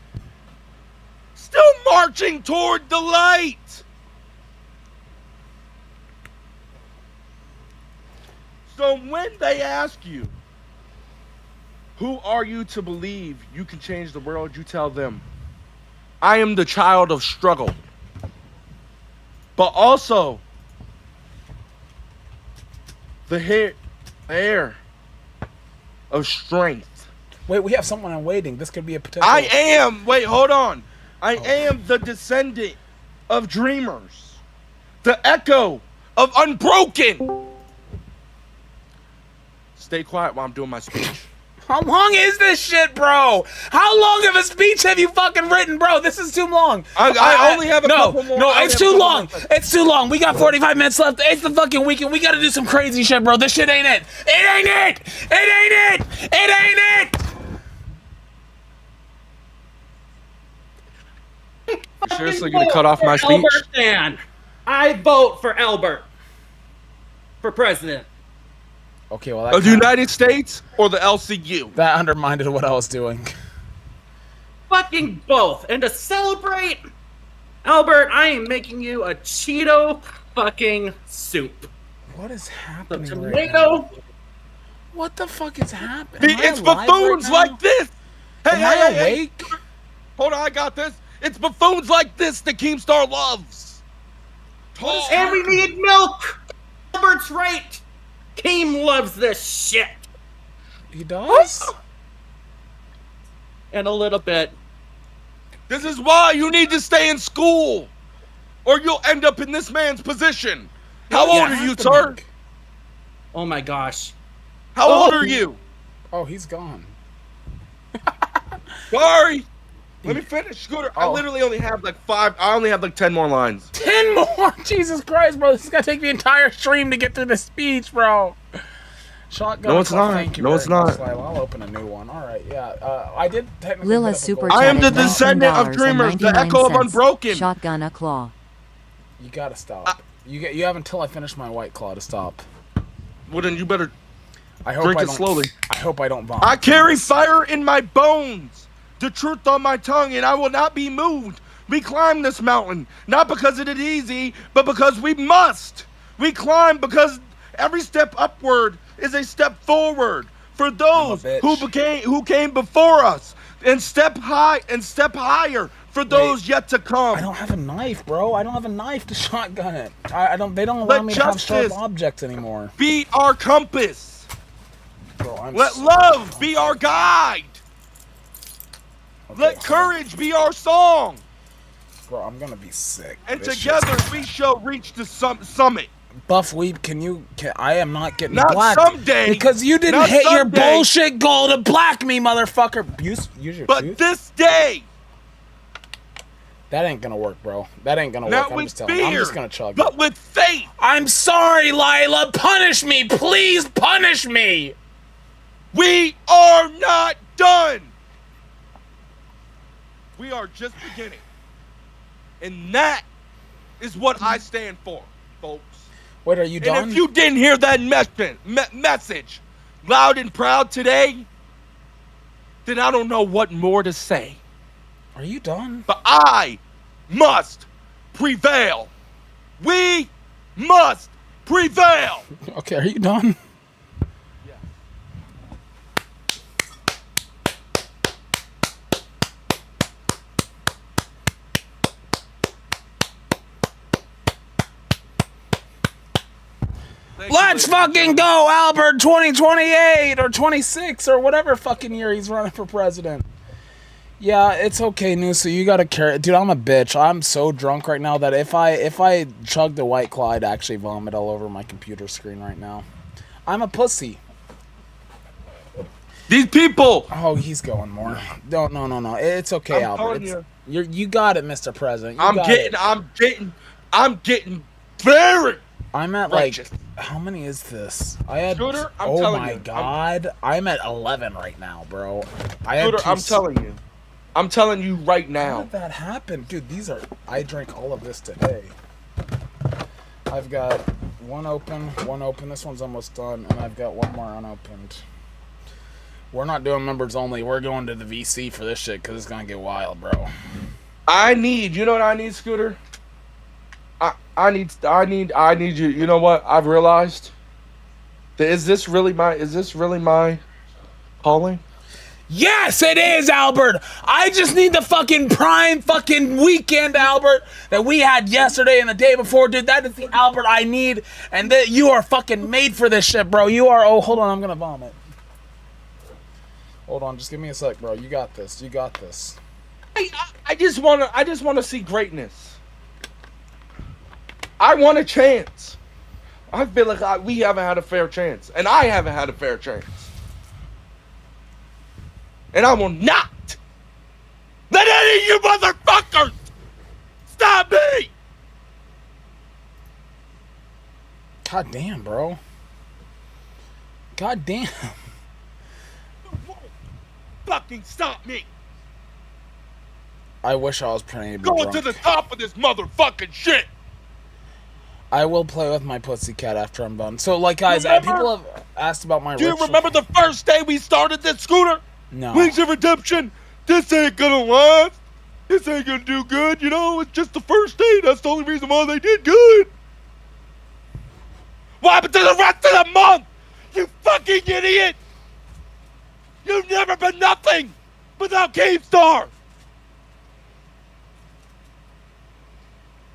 Still marching toward the light! So when they ask you, who are you to believe you can change the world, you tell them, I am the child of struggle. But also, the heir of strength. Wait, we have someone in waiting. This could be a potential... Wait, hold on. I am the descendant of dreamers. The echo of unbroken. Stay quiet while I'm doing my speech. How long is this shit, bro? How long of a speech have you fucking written, bro? This is too long. I only have a couple more. No, it's too long. It's too long. We got 45 minutes left. It's the fucking weekend. We gotta do some crazy shit, bro. This shit ain't it. It ain't it. It ain't it. It ain't it. You're seriously gonna cut off my speech? Albert fan. I vote for Albert for president. Okay, well, of the United States or the LCU? That undermined what I was doing. Fucking both. And to celebrate, Albert, I am making you a Cheeto fucking soup. What is happening? The tomato. Right, what the fuck is happening? It's buffoons like this. Hey, awake? Hold on, I got this. It's buffoons like this that Keemstar loves. And we need milk. Albert's right. Keem loves this shit. He does? And a little bit. This is why you need to stay in school, or you'll end up in this man's position. How old are you, sir? Oh my gosh. How old are you? Oh, he's gone. Sorry. Let me finish, Scooter. I literally only have like 10 more lines. 10 more? Jesus Christ, bro. This is gonna take the entire stream to get through the speech, bro. Shotgun. No, it's not. Thank you No, it's very much, not. Lila. I'll open a new one. All right, yeah. I did technically. Lila super I am the chatted descendant of dreamers, the echo of $19.99. unbroken. Shotgun a claw. You gotta stop. You have until I finish my White Claw to stop. Well, then you better drink it slowly. I hope I don't vomit. I carry fire in my bones, the truth on my tongue, and I will not be moved. We climb this mountain, not because it is easy, but because we must. We climb because every step upward is a step forward for those who came before us, and step higher for those yet to come. I don't have a knife, bro. I don't have a knife to shotgun it. They don't allow me to have sharp objects anymore. Be our compass. Bro, Let love be our guide. Let courage be our song. Bro, I'm gonna be sick. And together we shall reach the summit. Buff Weeb, I am not getting not black. Someday. Because you didn't hit your bullshit goal to black me, motherfucker. Use your tooth. This day. That ain't gonna work, bro. That ain't gonna Not work. with I'm just telling you. I'm just gonna chug but it. with faith. I'm sorry, Lila. Punish me. Please punish me. We are not done. We are just beginning. And that is what I stand for, folks. Wait, are you done? And if you didn't hear that message loud and proud today, then I don't know what more to say. Are you done? But I must prevail. We must prevail. Okay, are you done? Let's fucking go, Albert 2028 or 26 or whatever fucking year he's running for president. Yeah, it's okay, Noosa. You gotta carry, dude. I'm a bitch. I'm so drunk right now that if I chugged a White Claw, I'd actually vomit all over my computer screen right now. I'm a pussy. These people. Oh, he's going more. No. It's okay, Albert. You got it, Mr. President. I'm getting very. I'm at righteous. like, how many is this? I had. Scooter, I'm oh telling my you, god, I'm at 11 right now, bro. Scooter, I'm telling you right now. How did that happen, dude? I drank all of this today. I've got one open. This one's almost done, and I've got one more unopened. We're not doing members only. We're going to the VC for this shit because it's gonna get wild, bro. You know what I need, Scooter? I need you. You know what I've realized? Is this really my calling? Yes, it is, Albert. I just need the fucking prime fucking weekend, Albert, that we had yesterday and the day before, dude. That is the Albert I need, and that you are fucking made for this shit, bro. You are. Oh, hold on, I'm gonna vomit. Hold on, just give me a sec, bro. You got this. I just wanna see greatness. I want a chance. I feel like we haven't had a fair chance, and I haven't had a fair chance. And I will not let any of you motherfuckers stop me! God damn, bro. God damn. You won't fucking stop me! I wish I was pretty Going drunk. to the top of this motherfucking shit! I will play with my pussycat after I'm done. So, like, guys, people have asked about my Do you remember the first day we started this, Scooter? No. Wings of Redemption, this ain't gonna last. This ain't gonna do good, you know? It's just the first day. That's the only reason why they did good. What happened to the rest of the month? You fucking idiot! You've never been nothing without Keemstar.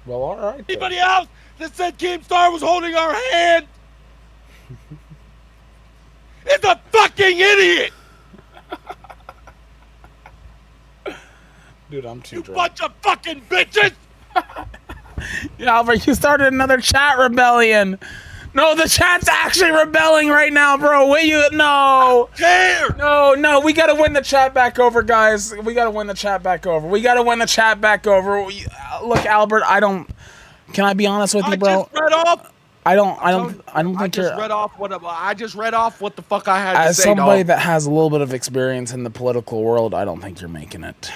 Well, all right. Anybody else that said Keemstar was holding our hand is a fucking idiot! Dude, I'm too You drunk. bunch of fucking bitches! Yeah, Albert, you started another chat rebellion. No, the chat's actually rebelling right now, bro. No. Care. No, we gotta win the chat back over, guys. We gotta win the chat back over. Look, Albert, can I be honest with you, bro? I just read off. I don't think you're. I just read off what the fuck I had to As say, somebody dog. that has a little bit of experience in the political world, I don't think you're making it.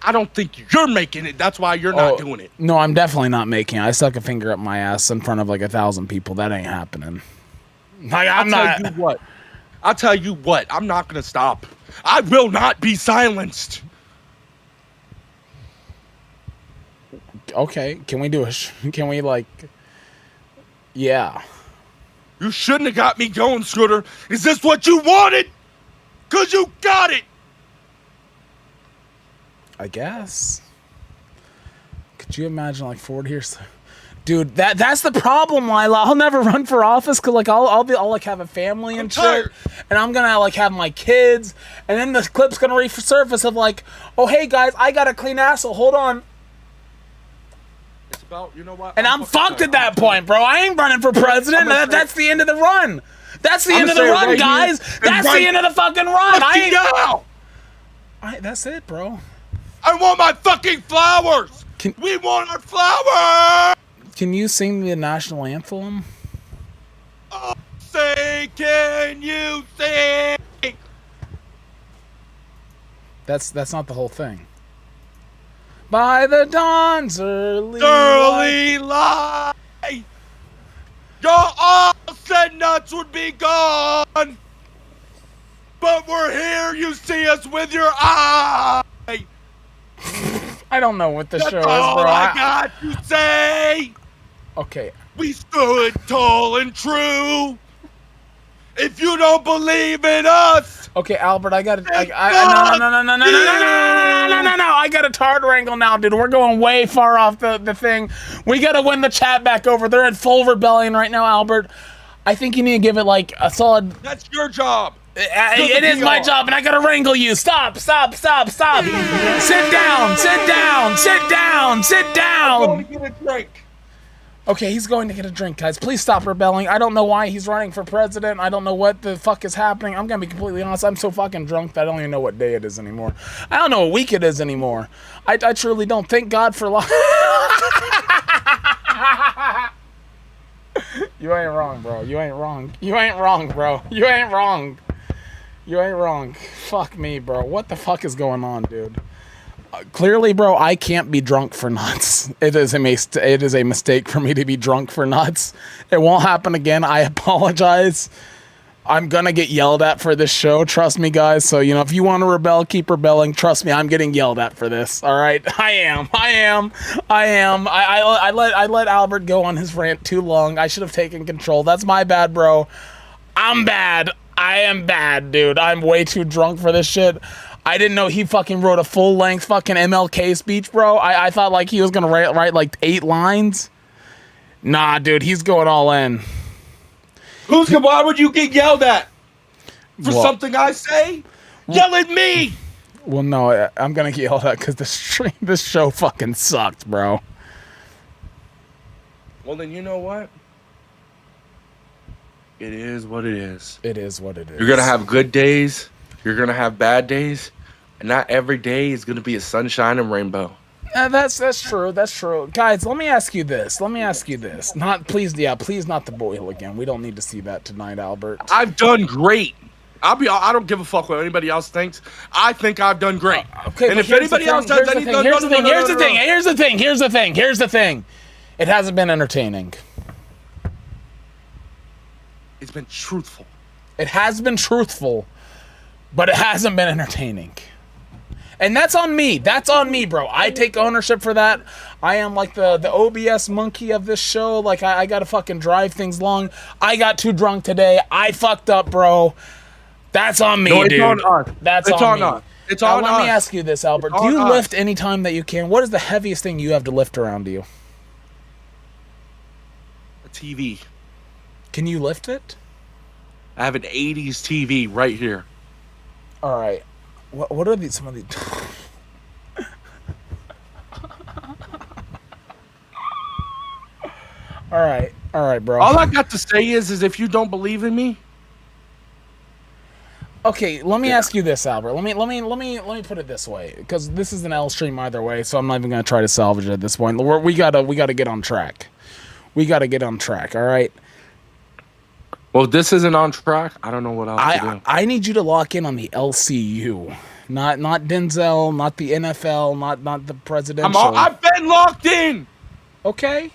I don't think you're making it. That's why you're not doing it. No, I'm definitely not making it. I stuck a finger up my ass in front of like 1,000 people. That ain't happening. Like, I'll tell you what. I'm not gonna stop. I will not be silenced. Okay, can we do yeah. You shouldn't have got me going, Scooter. Is this what you wanted? 'Cause you got it. I guess. Could you imagine like 40 years? Dude, that's the problem, Lila. I'll never run for office because like I'll like have a family and shit, and I'm gonna like have my kids, and then the clip's gonna resurface of like, oh hey guys, I got a clean asshole. Hold on. It's about, you know what? And I'm fucked at that point, bro. I ain't running for president. That's the end of the run. That's the end of the run, guys. That's the end of the fucking run. That's it, bro. I want my fucking flowers. We want our flowers. Can you sing the national anthem? Oh, say, can you sing? That's not the whole thing. By the dawn's early light, your all said nuts would be gone. But we're here, you see us with your eye. I don't know what the show is, bro. All I got to say. Okay. We stood tall and true. If you don't believe in us. Okay, Albert, I got no. I got a tard wrangle now, dude. We're going way far off the thing. We got to win the chat back over. They're in full rebellion right now, Albert. I think you need to give it like a solid. That's your job. It is my job, and I gotta wrangle you. Stop. Sit down. Sit down. I'm going to get a drink. Okay, he's going to get a drink, guys. Please stop rebelling. I don't know why he's running for president. I don't know what the fuck is happening. I'm gonna be completely honest. I'm so fucking drunk that I don't even know what day it is anymore. I don't know what week it is anymore. I truly don't. Thank God for life. You ain't wrong, bro. You ain't wrong, bro. You ain't wrong. Fuck me, bro. What the fuck is going on, dude? Clearly, bro, I can't be drunk for nuts. It is a mistake for me to be drunk for nuts. It won't happen again. I apologize. I'm gonna get yelled at for this show. Trust me, guys. So, you know, if you want to rebel, keep rebelling. Trust me, I'm getting yelled at for this. All right, I am. I let Albert go on his rant too long. I should have taken control. That's my bad, bro. I'm bad. I am bad, dude. I'm way too drunk for this shit. I didn't know he fucking wrote a full-length fucking MLK speech, bro. I thought like he was gonna write like 8 lines. Nah, dude, he's going all in. Why would you get yelled at? For something I say? Yell at me! Well, no, I'm gonna get yelled at because this show fucking sucked, bro. Well, then you know what? It is what it is. It is what it is. You're gonna have good days. You're gonna have bad days. And not every day is gonna be a sunshine and rainbow. That's true. That's true. Guys, let me ask you this. Please not the boil again. We don't need to see that tonight, Albert. I've done great. I don't give a fuck what anybody else thinks. I think I've done great. Okay, and if anybody else does anything, here's the thing. It hasn't been entertaining. It's been truthful. It has been truthful, but it hasn't been entertaining. And that's on me. That's on me, bro. I take ownership for that. I am like the OBS monkey of this show. Like, I gotta fucking drive things along. I got too drunk today. I fucked up, bro. That's on me, dude. On us. That's on me. Us. It's on us. Let me ask you this, Albert. Do you lift any time that you can? What is the heaviest thing you have to lift around you? A TV. Can you lift it? I have an 80s TV right here. All right. What are some of these? All right, bro. All I got to say is if you don't believe in me. Okay, let me ask you this, Albert. Let me put it this way, because this is an L stream either way, so I'm not even gonna try to salvage it at this point. We gotta get on track. All right. Well, this isn't on track. I don't know what else to do. I need you to lock in on the LCU, not Denzel, not the NFL, not the presidential. I've been locked in. Okay.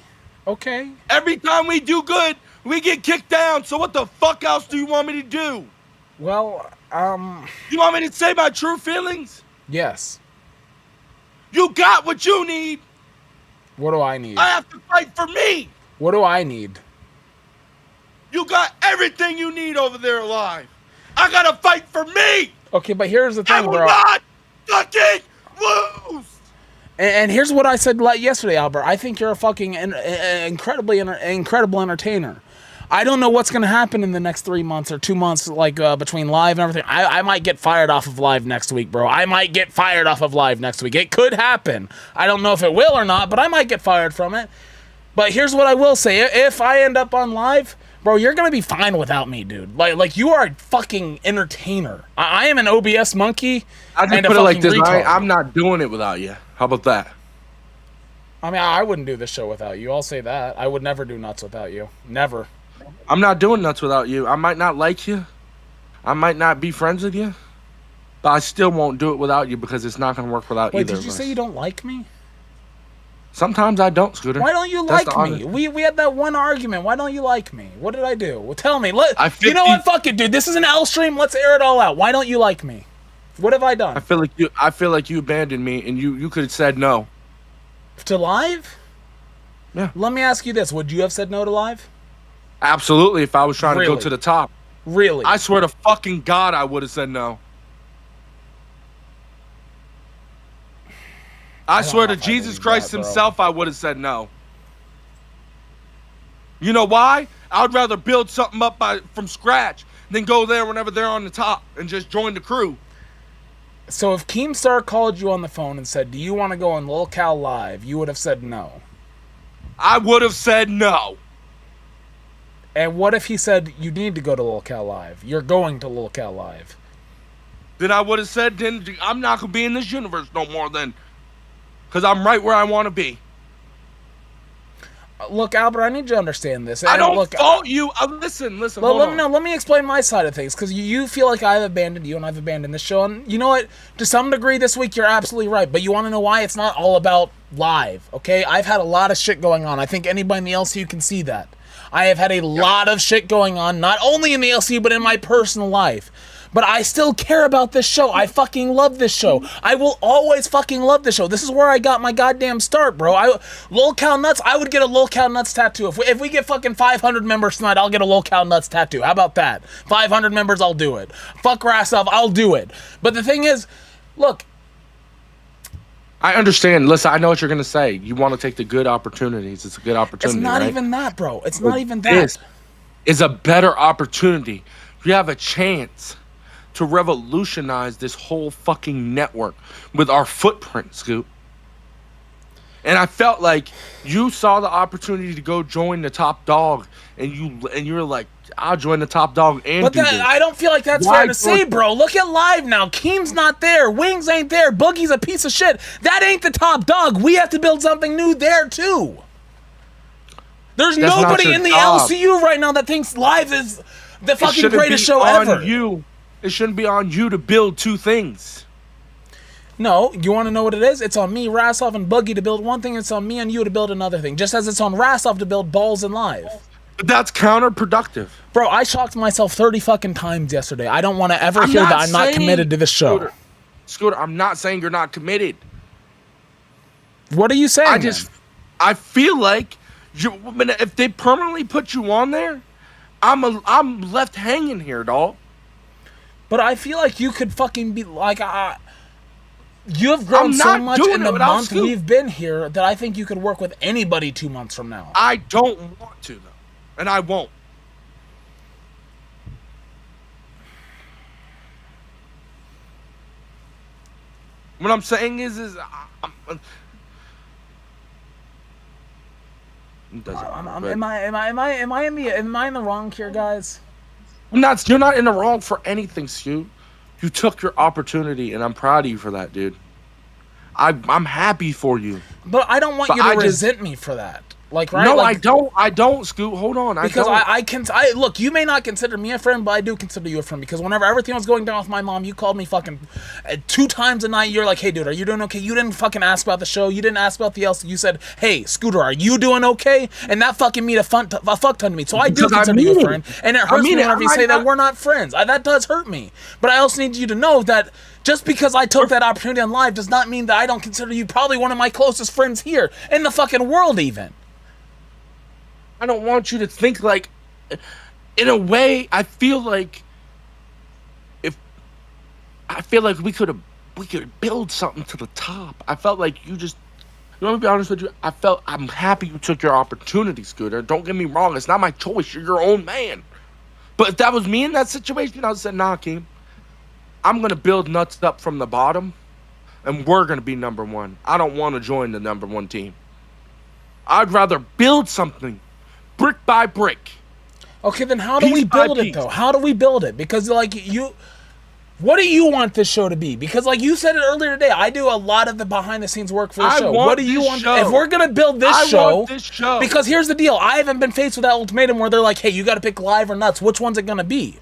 Every time we do good, we get kicked down. So what the fuck else do you want me to do? Well, You want me to say my true feelings? Yes. You got what you need. What do I need? I have to fight for me. What do I need? You got everything you need over there alive. I gotta fight for me. Okay, but here's the thing, I will bro. not fucking lose. And here's what I said yesterday, Albert. I think you're a fucking incredible entertainer. I don't know what's going to happen in the next 3 months or 2 months, like between live and everything. I might get fired off of live next week, bro. It could happen. I don't know if it will or not, but I might get fired from it. But here's what I will say. If I end up on live, bro, you're going to be fine without me, dude. Like you are a fucking entertainer. I am an OBS monkey. I just put it like this. I'm not doing it without you. How about that? I mean, I wouldn't do this show without you. I'll say that. I would never do Nuts without you. Never. I'm not doing Nuts without you. I might not like you. I might not be friends with you. But I still won't do it without you because it's not going to work without either of us. Wait, did you say you don't like me? Sometimes I don't, Scooter. Why don't you like me? We had that one argument. Why don't you like me? What did I do? Well, tell me. You know what? Fuck it, dude. This is an L stream. Let's air it all out. Why don't you like me? What have I done? I feel like you abandoned me, and you could have said no. To live? Yeah. Let me ask you this: would you have said no to live? Absolutely. If I was trying to go to the top. Really? I swear to fucking God, I would have said no. I swear to Jesus Christ himself, I would have said no. You know why? I would rather build something up from scratch then go there whenever they're on the top and just join the crew. So if Keemstar called you on the phone and said, do you want to go on Lil Cal Live, you would have said no. I would have said no. And what if he said, you need to go to Lil Cal Live? You're going to Lil Cal Live. Then I would have said, then I'm not going to be in this universe no more then. Because I'm right where I want to be. Look, Albert, I need you to understand this. I don't fault you. Listen, let me explain my side of things, because you feel like I've abandoned you and I've abandoned this show. And you know what? To some degree this week, you're absolutely right. But you want to know why? It's not all about live, okay? I've had a lot of shit going on. I think anybody in the LCU can see that. I have had a lot of shit going on, not only in the LCU, but in my personal life. But I still care about this show. I fucking love this show. I will always fucking love this show. This is where I got my goddamn start, bro. Lil Cal Nuts, I would get a Lil Cal Nuts tattoo. If we get fucking 500 members tonight, I'll get a Lil Cal Nuts tattoo. How about that? 500 members, I'll do it. Fuck Rasov, I'll do it. But the thing is, look. I understand. Listen, I know what you're going to say. You want to take the good opportunities. It's a good opportunity, It's not right? even that, bro. It's not even that. This is a better opportunity. You have a chance to revolutionize this whole fucking network with our footprint, Scoop. And I felt like you saw the opportunity to go join the top dog, and you were like, I'll join the top dog and but do that, this. I don't feel like that's fair to say, bro. Look at live now. Keem's not there. Wings ain't there. Boogie's a piece of shit. That ain't the top dog. We have to build something new there, too. There's That's nobody in the job. LCU right now that thinks live is the fucking shouldn't greatest be show on ever. You. It shouldn't be on you to build two things. No, you want to know what it is? It's on me, Rasov, and Boogie to build one thing. It's on me and you to build another thing. Just as it's on Rasov to build balls and live. But that's counterproductive. Bro, I shocked myself 30 fucking times yesterday. I don't want to ever hear that I'm not committed to this show. Scooter, I'm not saying you're not committed. What are you saying? I feel like if they permanently put you on there, I'm left hanging here, dog. But I feel like you could fucking be like, you have grown so much in the month we've been here that I think you could work with anybody 2 months from now. I don't want to, though. And I won't. What I'm saying is am I in the wrong here, guys? You're not in the wrong for anything, Stu. You took your opportunity, and I'm proud of you for that, dude. I'm happy for you. But I don't want you to resent me for that. Like, right? No, like, I don't, Scoot. Hold on. Because I look, you may not consider me a friend, but I do consider you a friend. Because whenever everything was going down with my mom, you called me fucking 2 times a night. You're like, hey, dude, are you doing okay? You didn't fucking ask about the show. You didn't ask about the else. You said, hey, Scooter, are you doing okay? And that fucking mean a fuck ton to me. So I do consider you a friend. And it hurts me whenever you say that we're not friends. That does hurt me. But I also need you to know that just because I took that opportunity on live does not mean that I don't consider you probably one of my closest friends here in the fucking world even. I don't want you to think like, in a way, I feel like we could build something to the top. I felt like you want me to be honest with you? I'm happy you took your opportunity, Scooter. Don't get me wrong. It's not my choice. You're your own man. But if that was me in that situation, I would say, nah, Keem. I'm going to build Nuts up from the bottom, and we're going to be number one. I don't want to join the number one team. I'd rather build something. Brick by brick. Okay, then how do we build it, though? How do we build it? Because, like, what do you want this show to be? Because, like you said it earlier today, I do a lot of the behind-the-scenes work for the show. What do you want? If we're going to build this show, because here's the deal. I haven't been faced with that ultimatum where they're like, hey, you got to pick live or Nuts. Which one's it going to be?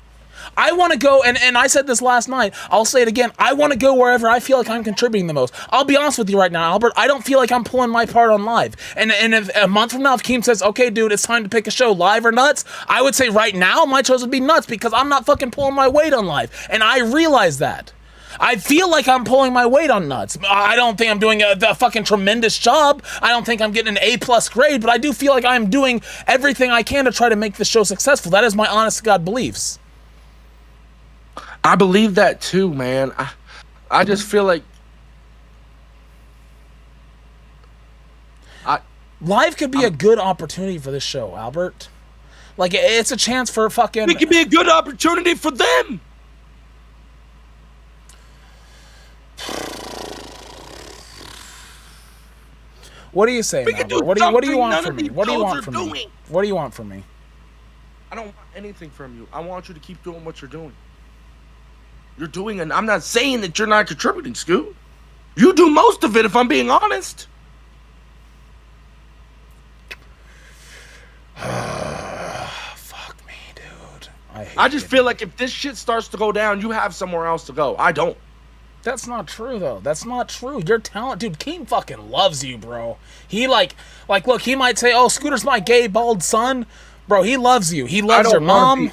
I want to go, and I said this last night, I'll say it again, I want to go wherever I feel like I'm contributing the most. I'll be honest with you right now, Albert, I don't feel like I'm pulling my part on live. And if a month from now, if Keem says, okay, dude, it's time to pick a show, live or Nuts, I would say right now, my choice would be Nuts, because I'm not fucking pulling my weight on live. And I realize that. I feel like I'm pulling my weight on Nuts. I don't think I'm doing a fucking tremendous job. I don't think I'm getting an A+ grade, but I do feel like I'm doing everything I can to try to make this show successful. That is my honest to God beliefs. I believe that too, man. I just feel like live could be a good opportunity for this show, Albert. Like, it's a chance for fucking... It could be a good opportunity for them. What are you saying, Albert? What do you want from me? What do you want from me? What do you want from me? I don't want anything from you. I want you to keep doing what you're doing. You're doing, and I'm not saying that you're not contributing, Scoot. You do most of it, if I'm being honest. Fuck me, dude. I just feel like if this shit starts to go down, you have somewhere else to go. I don't. That's not true, though. That's not true. Your talent, dude. Keem fucking loves you, bro. He like, look. He might say, "Oh, Scooter's my gay bald son," bro. He loves you. He loves your mom.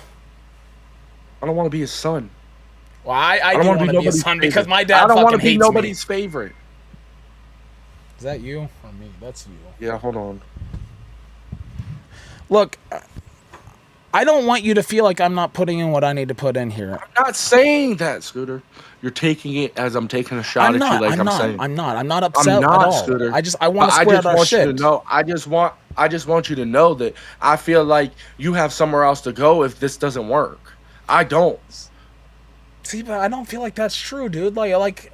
I don't want to be his son. Well, I do want to be his son because my dad I don't fucking want to be hates nobody's me. favorite. Is that you or me? That's you. Yeah, hold on. Look, I don't want you to feel like I'm not putting in what I need to put in here. I'm not saying that, Scooter. You're taking it as I'm taking a shot at you, like I'm saying. I'm not upset at all. Scooter. I want to square out our shit. I just want you to know that I feel like you have somewhere else to go if this doesn't work. I don't. See, but I don't feel like that's true, dude. Like,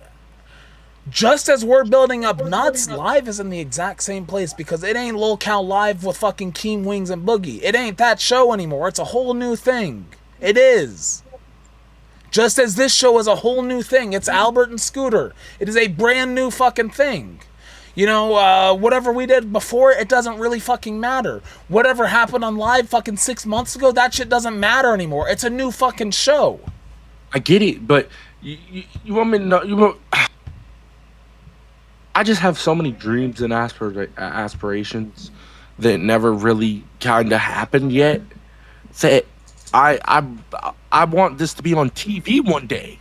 just as we're building up Nuts, Live is in the exact same place because it ain't Lil Cal Live with fucking Keem, Wings, and Boogie. It ain't that show anymore. It's a whole new thing. It is. Just as this show is a whole new thing. It's Albert and Scooter. It is a brand new fucking thing. You know, whatever we did before, it doesn't really fucking matter. Whatever happened on Live fucking 6 months ago, that shit doesn't matter anymore. It's a new fucking show. I get it, but you want me to know? I just have so many dreams and aspirations that never really kind of happened yet. That I want this to be on TV one day.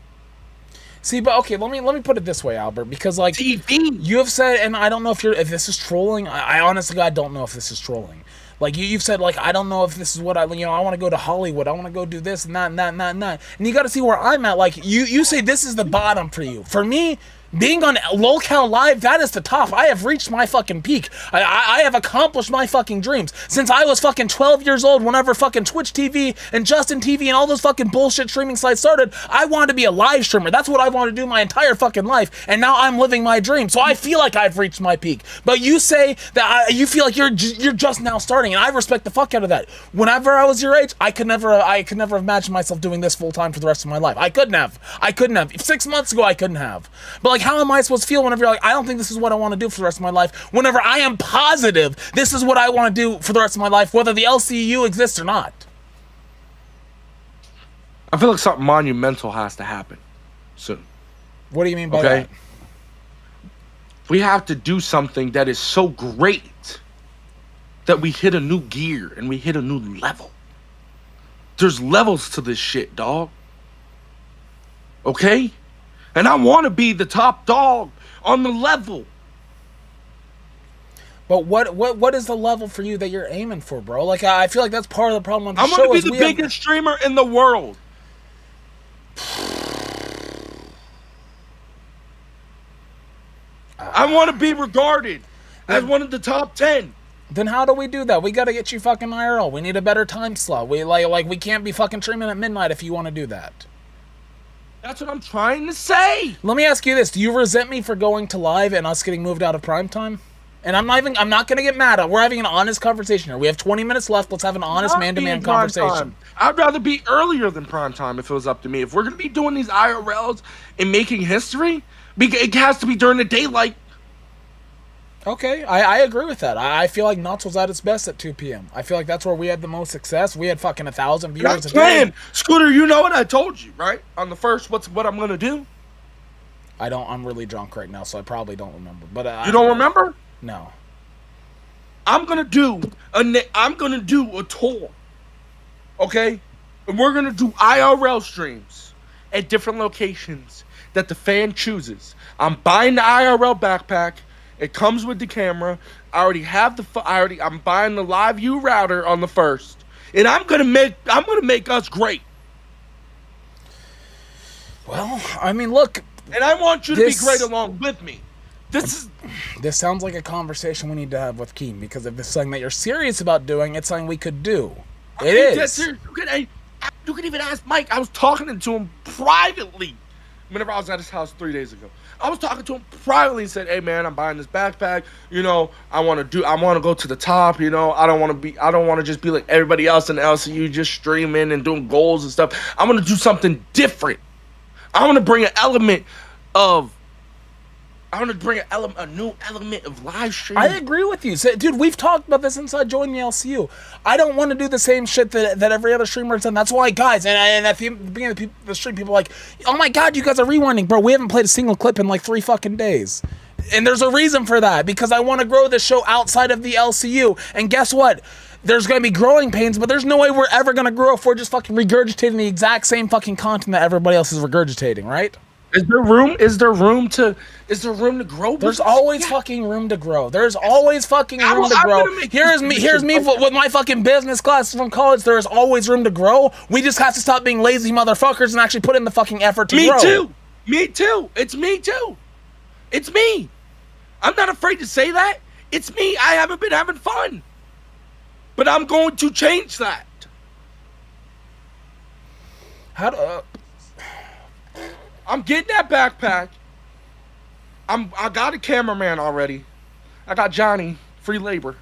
See, but okay, let me put it this way, Albert, because like TV, you have said, and I don't know if this is trolling. I honestly, I don't know if this is trolling. Like you've said, like I don't know if this is what I want to go to Hollywood. I want to go do this and that and that and that and that. And you got to see where I'm at. Like you say this is the bottom for you. For me, being on Lil Cal Live, that is the top. I have reached my fucking peak. I have accomplished my fucking dreams. Since I was fucking 12 years old, whenever fucking Twitch TV and Justin TV and all those fucking bullshit streaming sites started, I wanted to be a live streamer. That's what I wanted to do my entire fucking life. And now I'm living my dream. So I feel like I've reached my peak. But you say that you feel like you're just now starting, and I respect the fuck out of that. Whenever I was your age, I could never imagine myself doing this full time for the rest of my life. I couldn't have. 6 months ago, I couldn't have. But like, how am I supposed to feel whenever you're like, I don't think this is what I want to do for the rest of my life, whenever I am positive this is what I want to do for the rest of my life, whether the LCU exists or not? I feel like something monumental has to happen soon. What do you mean by that? We have to do something that is so great that we hit a new gear and we hit a new level. There's levels to this shit, dog. Okay? And I want to be the top dog on the level. But what is the level for you that you're aiming for, bro? Like, I feel like that's part of the problem on the show. I want to be the biggest streamer in the world. I want to be regarded as one of the top 10. Then how do we do that? We got to get you fucking IRL. We need a better time slot. We we can't be fucking streaming at midnight if you want to do that. That's what I'm trying to say. Let me ask you this. Do you resent me for going to Live and us getting moved out of primetime? And I'm not going to get mad. We're having an honest conversation here. We have 20 minutes left. Let's have an honest man-to-man conversation. I'd rather be earlier than primetime if it was up to me. If we're going to be doing these IRLs and making history, it has to be during the daylight. Okay, I agree with that. I feel like Nuts was at its best at 2 p.m. I feel like that's where we had the most success. We had fucking 1,000 viewers a day. Scooter, you know what I told you, right? On the first, what I'm gonna do? I'm really drunk right now, so I probably don't remember. But you don't remember? No. I'm gonna do a tour. Okay? And we're gonna do IRL streams at different locations that the fan chooses. I'm buying the IRL backpack. It comes with the camera. I already have I'm buying the Live U router on the first, and I'm gonna make us great. Well, I mean, look, and I want you to be great along with me. This sounds like a conversation we need to have with Keem, because if it's something that you're serious about doing, it's something we could do. It Dead is. serious. You can even ask Mike. I was talking to him privately whenever I was at his house 3 days ago. I was talking to him privately and said, "Hey man, I'm buying this backpack. You know, I want to go to the top. You know, I don't want to just be like everybody else in the LCU, just streaming and doing goals and stuff. I want to do something different. I want to bring a new element of live streaming." I agree with you. So, dude, we've talked about this since I joined the LCU. I don't want to do the same shit that every other streamer has done. That's why, guys, and at the beginning of the stream, people are like, "Oh my god, you guys are rewinding." Bro, we haven't played a single clip in like 3 fucking days. And there's a reason for that, because I want to grow this show outside of the LCU. And guess what? There's going to be growing pains, but there's no way we're ever going to grow if we're just fucking regurgitating the exact same fucking content that everybody else is regurgitating, right? Is there room to grow? There's always fucking room to grow. There's always fucking room to grow. Here's me with my fucking business classes from college. There's always room to grow. We just have to stop being lazy motherfuckers and actually put in the fucking effort to grow. Me too. It's me too. It's me. I'm not afraid to say that. It's me. I haven't been having fun. But I'm going to change that. I'm getting that backpack. I got a cameraman already. I got Johnny, free labor.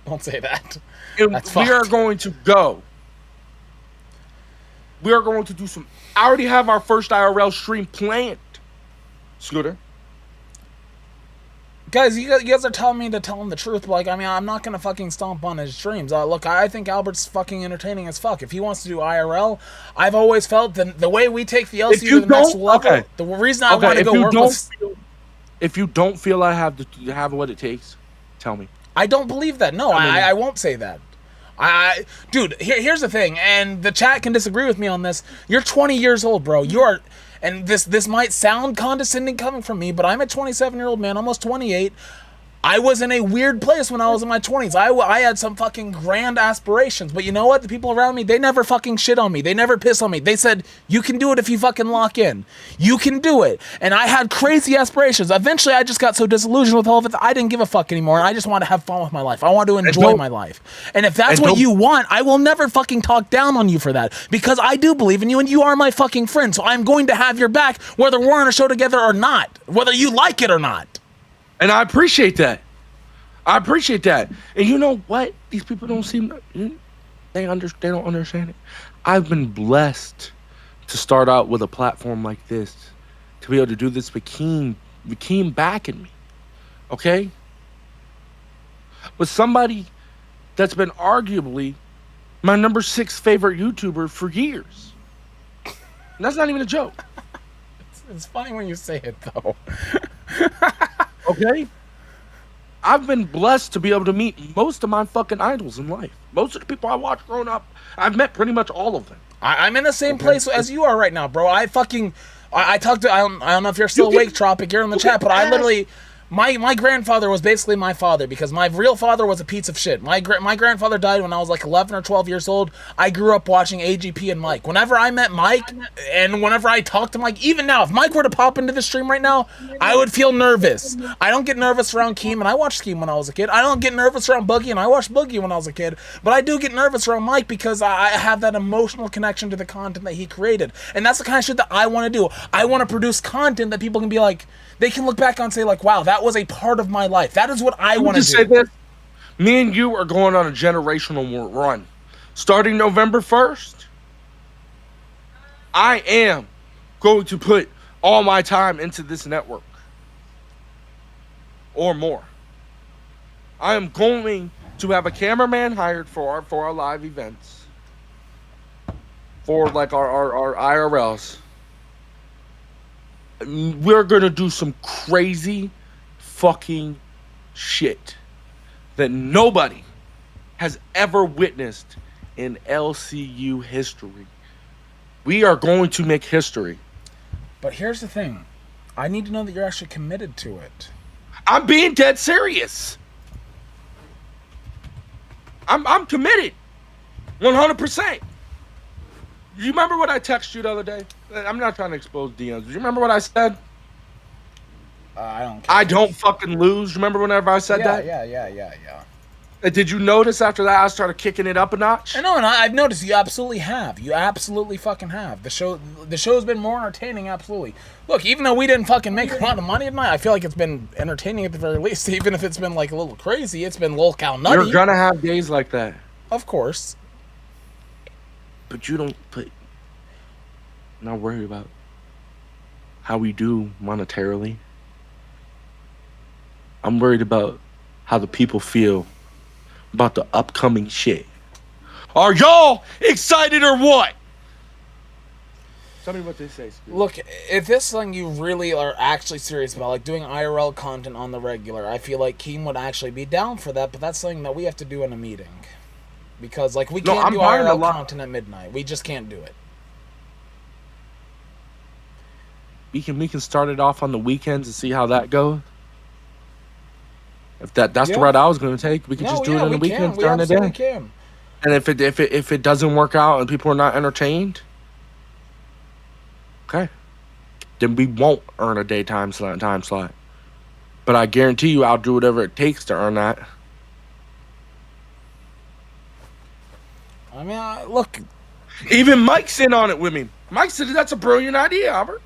Don't say that. And That's we are going to go. We are going to do some. I already have our first IRL stream planned. Scooter. Guys, you guys are telling me to tell him the truth, but like, I mean, I'm not gonna fucking stomp on his dreams. Look, I think Albert's fucking entertaining as fuck. If he wants to do IRL, I've always felt the way we take the LCU to the next level. The reason I want to go work with. If you don't feel I have what it takes, tell me. I don't believe that. No, I won't say that. Dude, here's the thing, and the chat can disagree with me on this. You're 20 years old, bro. You are. And this might sound condescending coming from me, but I'm a 27-year-old man, almost 28. I was in a weird place when I was in my 20s. I had some fucking grand aspirations. But you know what? The people around me, they never fucking shit on me. They never piss on me. They said, you can do it if you fucking lock in. You can do it. And I had crazy aspirations. Eventually, I just got so disillusioned with all of it that I didn't give a fuck anymore. And I just wanted to have fun with my life. I wanted to enjoy my life. And if that's what you want, I will never fucking talk down on you for that. Because I do believe in you and you are my fucking friend. So I'm going to have your back whether we're on a show together or not. Whether you like it or not. And I appreciate that. And you know what? These people don't seem they don't understand it. I've been blessed to start out with a platform like this, to be able to do this with Keem backing me. Okay? With somebody that's been arguably my number 6 favorite YouTuber for years. And that's not even a joke. It's funny when you say it though. Okay? I've been blessed to be able to meet most of my fucking idols in life. Most of the people I watched growing up, I've met pretty much all of them. I'm in the same place as you are right now, bro. I talked to, I don't know if you're still awake, Tropic, you're in the chat, but I literally, my grandfather was basically my father because my real father was a piece of shit. My grandfather died when I was like 11 or 12 years old. I grew up watching AGP and Mike. Whenever I met Mike and whenever I talked to Mike, even now, if Mike were to pop into the stream right now, I would feel nervous. I don't get nervous around Keem, and I watched Keem when I was a kid. I don't get nervous around Boogie, and I watched Boogie when I was a kid. But I do get nervous around Mike because I have that emotional connection to the content that he created. And that's the kind of shit that I want to do. I want to produce content that people can be like, they can look back on and say like, wow, that was a part of my life. That is what I want to do. Say this. Me and you are going on a generational run. Starting November 1st, I am going to put all my time into this network. Or more. I am going to have a cameraman hired for our live events. For like our IRLs. We're gonna do some crazy fucking shit that nobody has ever witnessed in LCU history. We are going to make history. But here's the thing. I need to know that you're actually committed to it. I'm being dead serious. I'm committed. 100%. You remember what I texted you the other day? I'm not trying to expose DMs. Do you remember what I said? I don't care. I don't fucking lose. Remember whenever I said that? Yeah. Did you notice after that I started kicking it up a notch? I know, and I've noticed you absolutely have. You absolutely fucking have. The show's been more entertaining, absolutely. Look, even though we didn't fucking make a lot of money tonight, I feel like it's been entertaining at the very least. Even if it's been like a little crazy, it's been lol cow nutty. You're gonna have days like that. Of course. But you don't not worry about how we do monetarily. I'm worried about how the people feel about the upcoming shit. Are y'all excited or what? Tell me what they say, Scoop. Look, if this is something you really are actually serious about, like doing IRL content on the regular, I feel like Keem would actually be down for that, but that's something that we have to do in a meeting. Because, like, we can't do IRL content at midnight. We just can't do it. We can start it off on the weekends and see how that goes. If that's the route I was going to take, we could just do it on the weekends during the day. Can. And if it doesn't work out and people are not entertained, okay, then we won't earn a daytime time slot. But I guarantee you, I'll do whatever it takes to earn that. I mean, look. Even Mike's in on it with me. Mike said that's a brilliant idea, Albert.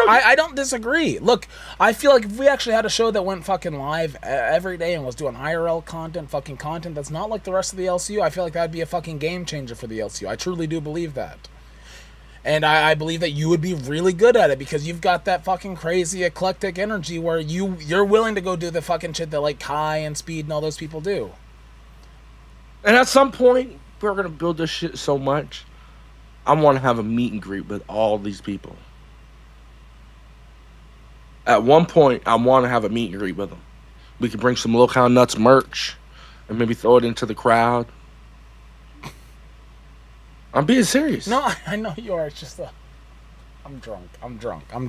I don't disagree. Look, I feel like if we actually had a show that went fucking live every day and was doing IRL content that's not like the rest of the LCU, I feel like that'd be a fucking game changer for the LCU. I truly do believe that. And I believe that you would be really good at it because you've got that fucking crazy eclectic energy where you're willing to go do the fucking shit that like Kai and Speed and all those people do. And at some point, we're going to build this shit so much, I want to have a meet and greet with all these people. At one point, I want to have a meet and greet with them. We could bring some Lil Count Nuts merch and maybe throw it into the crowd. I'm being serious. No, I know you are. It's just I'm drunk, bro. I'm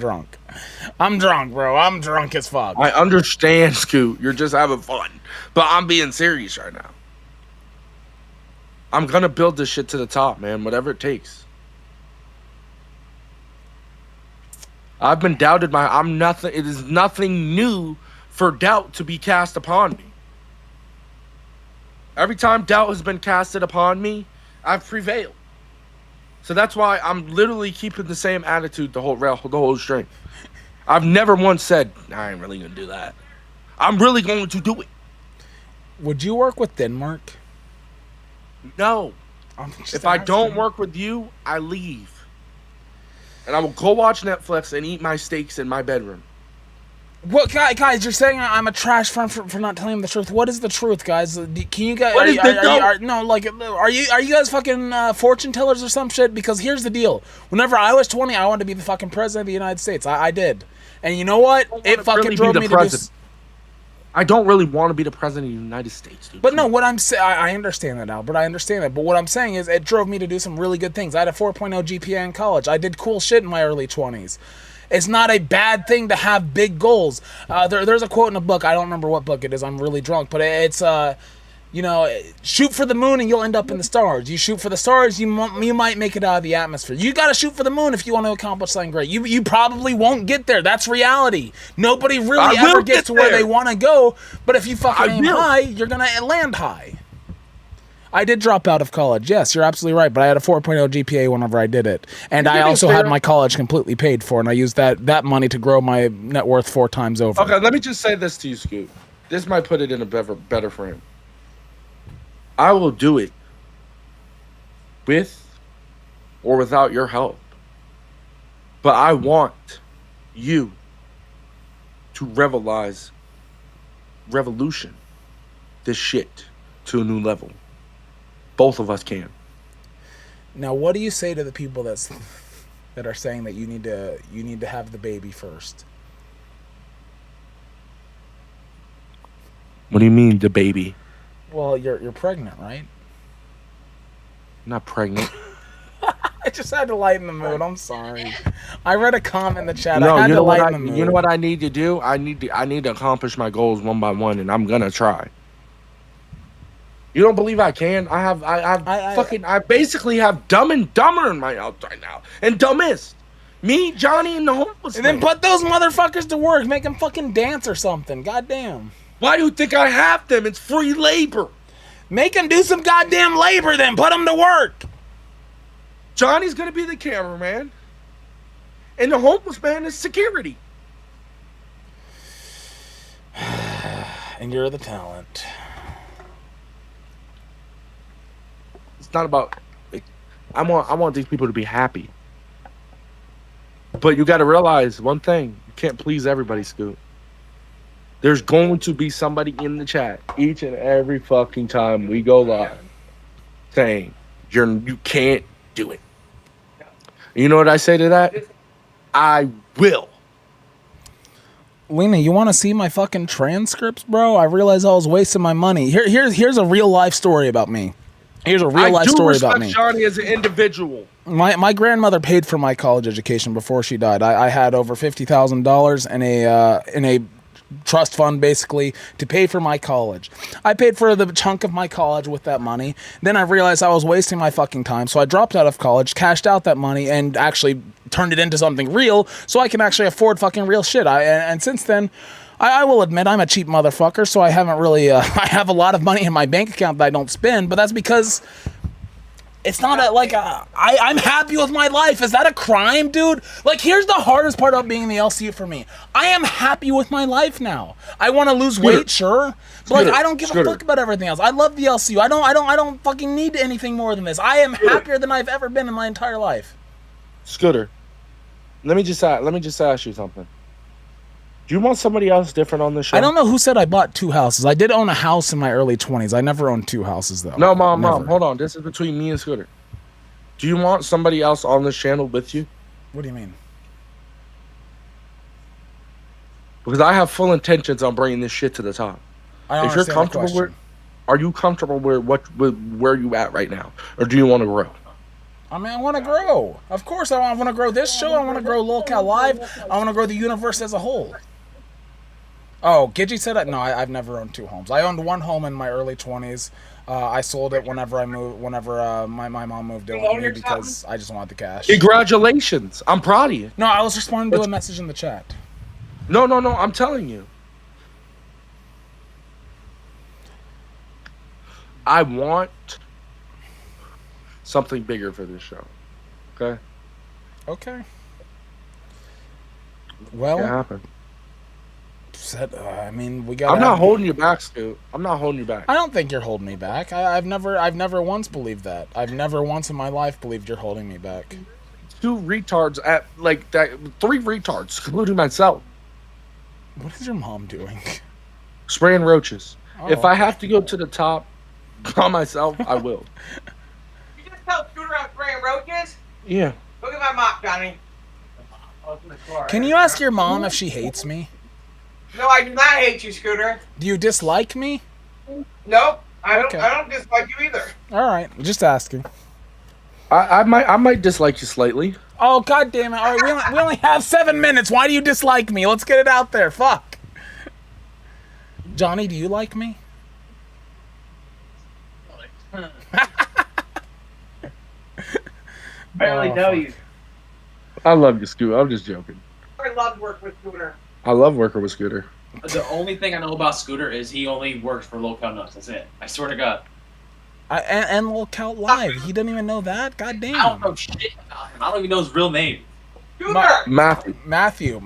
drunk as fuck. I understand, Scoot. You're just having fun. But I'm being serious right now. I'm going to build this shit to the top, man. Whatever it takes. I've been doubted I'm nothing. It is nothing new for doubt to be cast upon me. Every time doubt has been casted upon me, I've prevailed. So that's why I'm literally keeping the same attitude the whole string. I've never once said, I ain't really gonna do that. I'm really going to do it. Would you work with Denmark? No. If I don't work with you, I leave. And I will go watch Netflix and eat my steaks in my bedroom. What, guys? You're saying I'm a trash friend for not telling him the truth. What is the truth, guys? Can you guys? Are you guys fucking fortune tellers or some shit? Because here's the deal. Whenever I was 20, I wanted to be the fucking president of the United States. I did, and you know what? It fucking drove me to do. I don't really want to be the president of the United States, dude. But no, what I'm saying, I understand that, Albert. I understand that. But what I'm saying is, it drove me to do some really good things. I had a 4.0 GPA in college. I did cool shit in my early 20s. It's not a bad thing to have big goals. There's a quote in a book. I don't remember what book it is. I'm really drunk. But it's, shoot for the moon and you'll end up in the stars. You shoot for the stars, you might make it out of the atmosphere. You got to shoot for the moon if you want to accomplish something great. You probably won't get there. That's reality. Nobody really ever gets to where they want to go. But if you fucking aim high, you're going to land high. I did drop out of college. Yes, you're absolutely right. But I had a 4.0 GPA whenever I did it. And I also had my college completely paid for. And I used that money to grow my net worth 4 times over. Okay, let me just say this to you, Scoot. This might put it in a better frame. I will do it with or without your help. But I want you to revolution this shit to a new level. Both of us can. Now, what do you say to the people that are saying that you need to have the baby first? What do you mean, the baby? Well, you're pregnant, right? I'm not pregnant. I just had to lighten the mood. I'm sorry. I read a comment in the chat. No, I had to lighten the mood. You know what I need to do? I need to accomplish my goals one by one, and I'm gonna try. You don't believe I can? I basically have Dumb and Dumber in my house right now, and Dumbest. Me, Johnny, and the homeless. And then put those motherfuckers to work. Make them fucking dance or something. Goddamn. Why do you think I have them? It's free labor. Make him do some goddamn labor then. Put him to work. Johnny's gonna be the cameraman, and the homeless man is security. And you're the talent. It's not about. I want these people to be happy. But you got to realize one thing: you can't please everybody, Scoot. There's going to be somebody in the chat each and every fucking time we go live saying you can't do it. You know what I say to that? I will. Lena, you want to see my fucking transcripts, bro? I realized I was wasting my money. Here's a real life story about me. Here's a real life story about me. I do respect Johnny as an individual. My grandmother paid for my college education before she died. I had over $50,000 in a trust fund, basically, to pay for my college. I paid for the chunk of my college with that money. Then I realized I was wasting my fucking time, so I dropped out of college, cashed out that money, and actually turned it into something real, so I can actually afford fucking real shit. And since then, I will admit I'm a cheap motherfucker, so I haven't really, I have a lot of money in my bank account that I don't spend, but that's because it's not I'm happy with my life. Is that a crime, dude? Like, here's the hardest part of being in the LCU for me. I am happy with my life now. I want to lose weight, sure, but like, I don't give a fuck about everything else. I love the LCU. I don't fucking need anything more than this. I am happier than I've ever been in my entire life. Scooter, let me just ask you something. Do you want somebody else different on the show? I don't know who said I bought 2 houses. I did own a house in my early 20s. I never owned 2 houses, though. No, Mom, hold on. This is between me and Scooter. Do you want somebody else on this channel with you? What do you mean? Because I have full intentions on bringing this shit to the top. If you're comfortable with, are you comfortable with where you at right now, or do you want to grow? I mean, I want to grow. Of course, I want to grow this show. I want to grow Lolcow Live. I want to grow the universe as a whole. Oh, Gidgy said that? No, I've never owned 2 homes. I owned 1 home in my early 20s. I sold it whenever I moved. Whenever my mom moved in with me because I just wanted the cash. Congratulations! I'm proud of you. No, I was responding to a message in the chat. No. I'm telling you. I want something bigger for this show. Okay. Okay. Well. It can happen. I mean, we got. I'm not holding you back, Scoot. I'm not holding you back. I don't think you're holding me back. I've never once believed that. I've never once in my life believed you're holding me back. 2 retards at like that. 3 retards, including myself. What is your mom doing? Spraying roaches. Oh. If I have to go to the top by myself, I will. You just tell Scooter I'm spraying roaches? Yeah. Look at my mop, Johnny. Can you ask your mom if she hates me? No, I do not hate you, Scooter. Do you dislike me? Nope. I Okay. don't dislike you either. All right, just asking. I might dislike you slightly. Oh, god damn it. All right, we only have 7 minutes. Why do you dislike me? Let's get it out there. Fuck. Johnny, do you like me? Barely know you. I love you, Scooter. I'm just joking. I love work with Scooter. I love working with Scooter. The only thing I know about Scooter is he only works for Lolcow Nuts. That's it. I swear to God. And Lolcow Live. He didn't even know that? God damn. I don't know shit about him. I don't even know his real name. Matthew.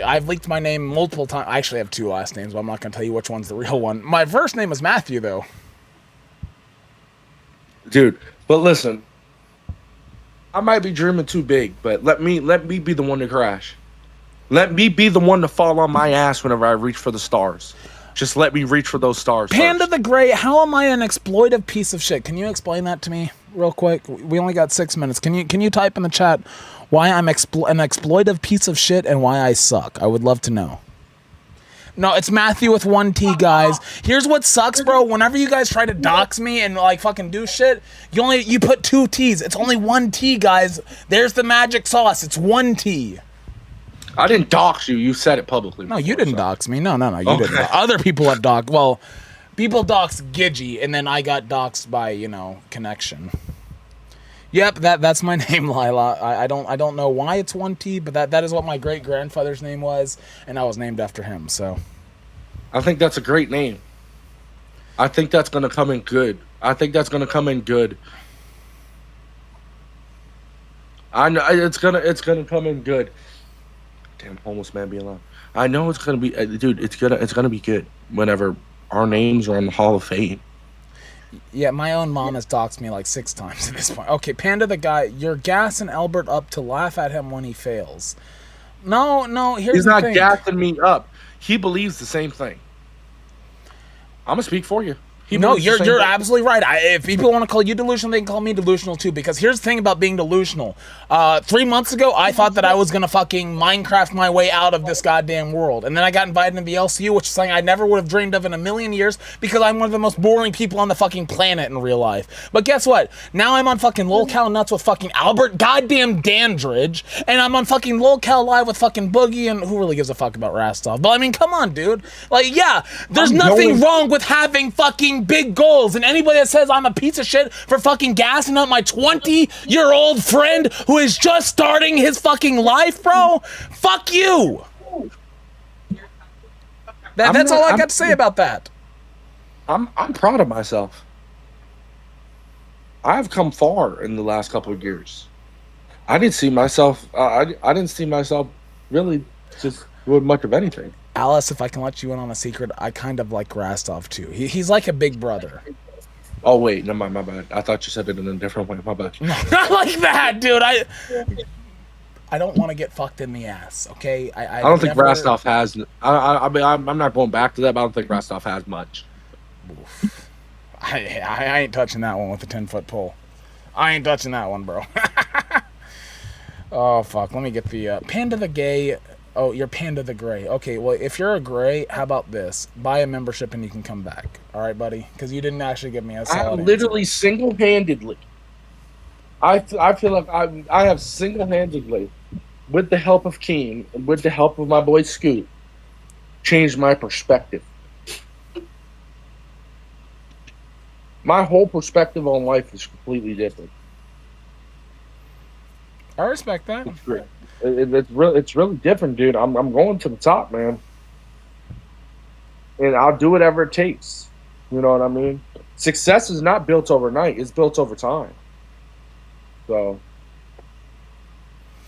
I've leaked my name multiple times. I actually have 2 last names, but I'm not going to tell you which one's the real one. My first name is Matthew, though. Dude, but listen. I might be dreaming too big, but let me be the one to crash. Let me be the one to fall on my ass whenever I reach for the stars. Just let me reach for those stars. Panda the Great, how am I an exploitive piece of shit? Can you explain that to me real quick? We only got 6 minutes. Can you type in the chat why I'm an exploitive piece of shit and why I suck? I would love to know. No, it's Matthew with 1 T, guys. Here's what sucks, bro. Whenever you guys try to dox me and like fucking do shit, you put 2 T's. It's only 1 T, guys. There's the magic sauce. It's 1 T. I didn't dox you. You said it publicly. No, you didn't dox me. No, you didn't. Other people have doxed. Well, people doxed Gidgy, and then I got doxed by, connection. Yep, that's my name, Lila. I don't know why it's 1 T, but that is what my great grandfather's name was, and I was named after him. So, I think that's a great name. I think that's gonna come in good. I think that's gonna come in good. I know it's gonna come in good. Damn, homeless man, be alone. I know it's gonna be, dude. It's gonna be good whenever our names are on the Hall of Fame. Yeah, my own mom has doxed me like 6 times at this point. Okay, Panda the guy, you're gassing Albert up to laugh at him when he fails. No, here's the thing. He's not gassing me up. He believes the same thing. I'm gonna speak for you. No, you're absolutely right. If people want to call you delusional, they can call me delusional too. Because here's the thing about being delusional. 3 months ago, I thought that I was gonna fucking Minecraft my way out of this goddamn world, and then I got invited to the LCU, which is something I never would have dreamed of in a million years, because I'm one of the most boring people on the fucking planet in real life. But guess what? Now I'm on fucking lolcow nuts with fucking Albert goddamn Dandridge, and I'm on fucking lolcow live with fucking Boogie, and who really gives a fuck about Rastov? But I mean, come on, dude. Like, yeah, there's nothing wrong with having fucking big goals, and anybody that says I'm a piece of shit for fucking gassing up my 20-year-old friend who is just starting his fucking life, bro, fuck you. That's all I got to say about that. I'm proud of myself. I've come far in the last couple of years. I didn't see myself. I didn't see myself really just doing much of anything. Alice, if I can let you in on a secret, I kind of like Rastov too. He's like a big brother. Oh wait, no, my bad. I thought you said it in a different way. My bad. No, not like that, dude. I don't want to get fucked in the ass. Okay, I don't think Rastov has. I mean, I'm not going back to that, but I don't think Rastov has much. I ain't touching that one with a 10-foot pole. I ain't touching that one, bro. Oh fuck. Let me get the Panda the Gay. Oh, you're Panda the Gray. Okay, well, if you're a gray, how about this? Buy a membership and you can come back. All right, buddy? Because you didn't actually give me a solid literally answer. Single-handedly. I feel like I have single-handedly, with the help of Keen and with the help of my boy Scoot, changed my perspective. My whole perspective on life is completely different. I respect that. It's great. It's really different, dude. I'm going to the top, man, and I'll do whatever it takes. You know what I mean? Success is not built overnight; it's built over time. So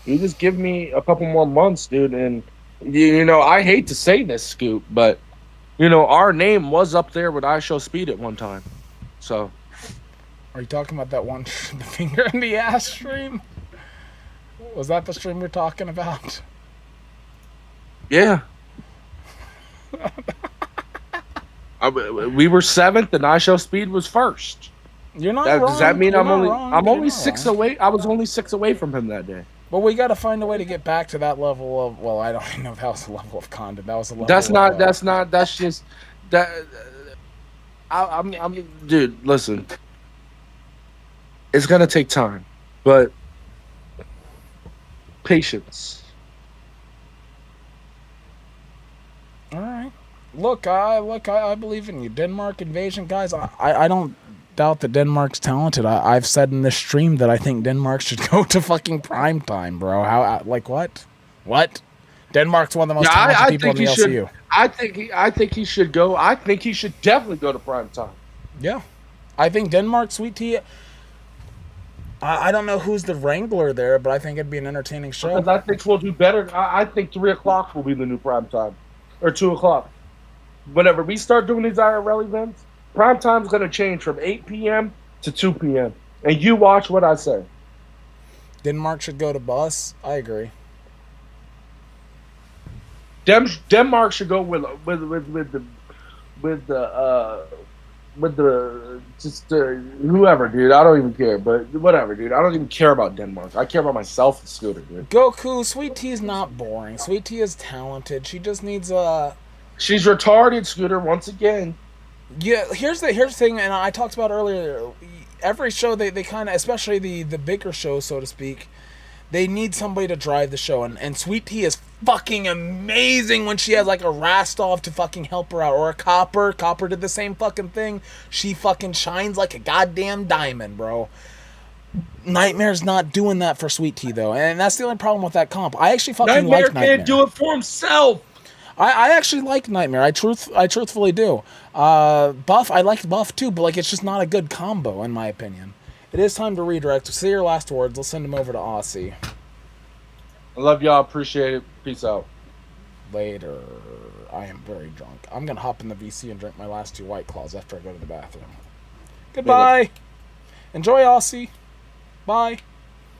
you just give me a couple more months, dude, and you know I hate to say this, Scoop, but you know our name was up there with I Show Speed at one time. So, are you talking about that one, the finger in the ass stream? Was that the stream you're talking about? Yeah. We were 7th, and I Show Speed was 1st. You're not wrong. Does that mean I'm only 6 away? I was only 6 away from him that day. But we got to find a way to get back to that level of. Well, I don't even know if that was a level of content. That was a level. That's just that. I'm dude. Listen, it's gonna take time, but. Patience. All right. Look, I believe in you. Denmark invasion, guys. I don't doubt that Denmark's talented. I've said in this stream that I think Denmark should go to fucking prime time, bro. How? Like what? What? Denmark's one of the most talented people in the LCU. I think he should go. I think he should definitely go to prime time. Yeah, I think Denmark, Sweet Tea. I don't know who's the wrangler there, but I think it'd be an entertaining show. Because I think we'll do better. I think 3 o'clock will be the new prime time, or 2 o'clock. Whenever we start doing these IRL events, prime time's going to change from 8 p.m. to 2 p.m. And you watch what I say. Denmark should go to bus. I agree. Denmark should go with whoever, dude. I don't even care, but whatever, dude. I don't even care about Denmark. I care about myself and Scooter, dude. Goku, Sweet Tea's not boring. Sweet Tea is talented. She just needs She's retarded, Scooter, once again. Yeah, here's the thing, and I talked about earlier. Every show they kind of, especially the bigger shows, so to speak, they need somebody to drive the show, and Sweet Tea is fucking amazing when she has like a Rastov to fucking help her out, or a Copper. Copper did the same fucking thing. She fucking shines like a goddamn diamond, bro. Nightmare's not doing that for Sweet Tea though, and that's the only problem with that comp. I actually fucking like Nightmare. Can't do it for himself. I actually like Nightmare. I truthfully do. Buff, I like Buff too, but like it's just not a good combo in my opinion. It is time to redirect. Say your last words. Let's send him over to Aussie. I love y'all. Appreciate it. Peace out. Later. I am very drunk. I'm gonna hop in the VC and drink my last 2 White Claws after I go to the bathroom. Goodbye. Enjoy, Aussie. Bye.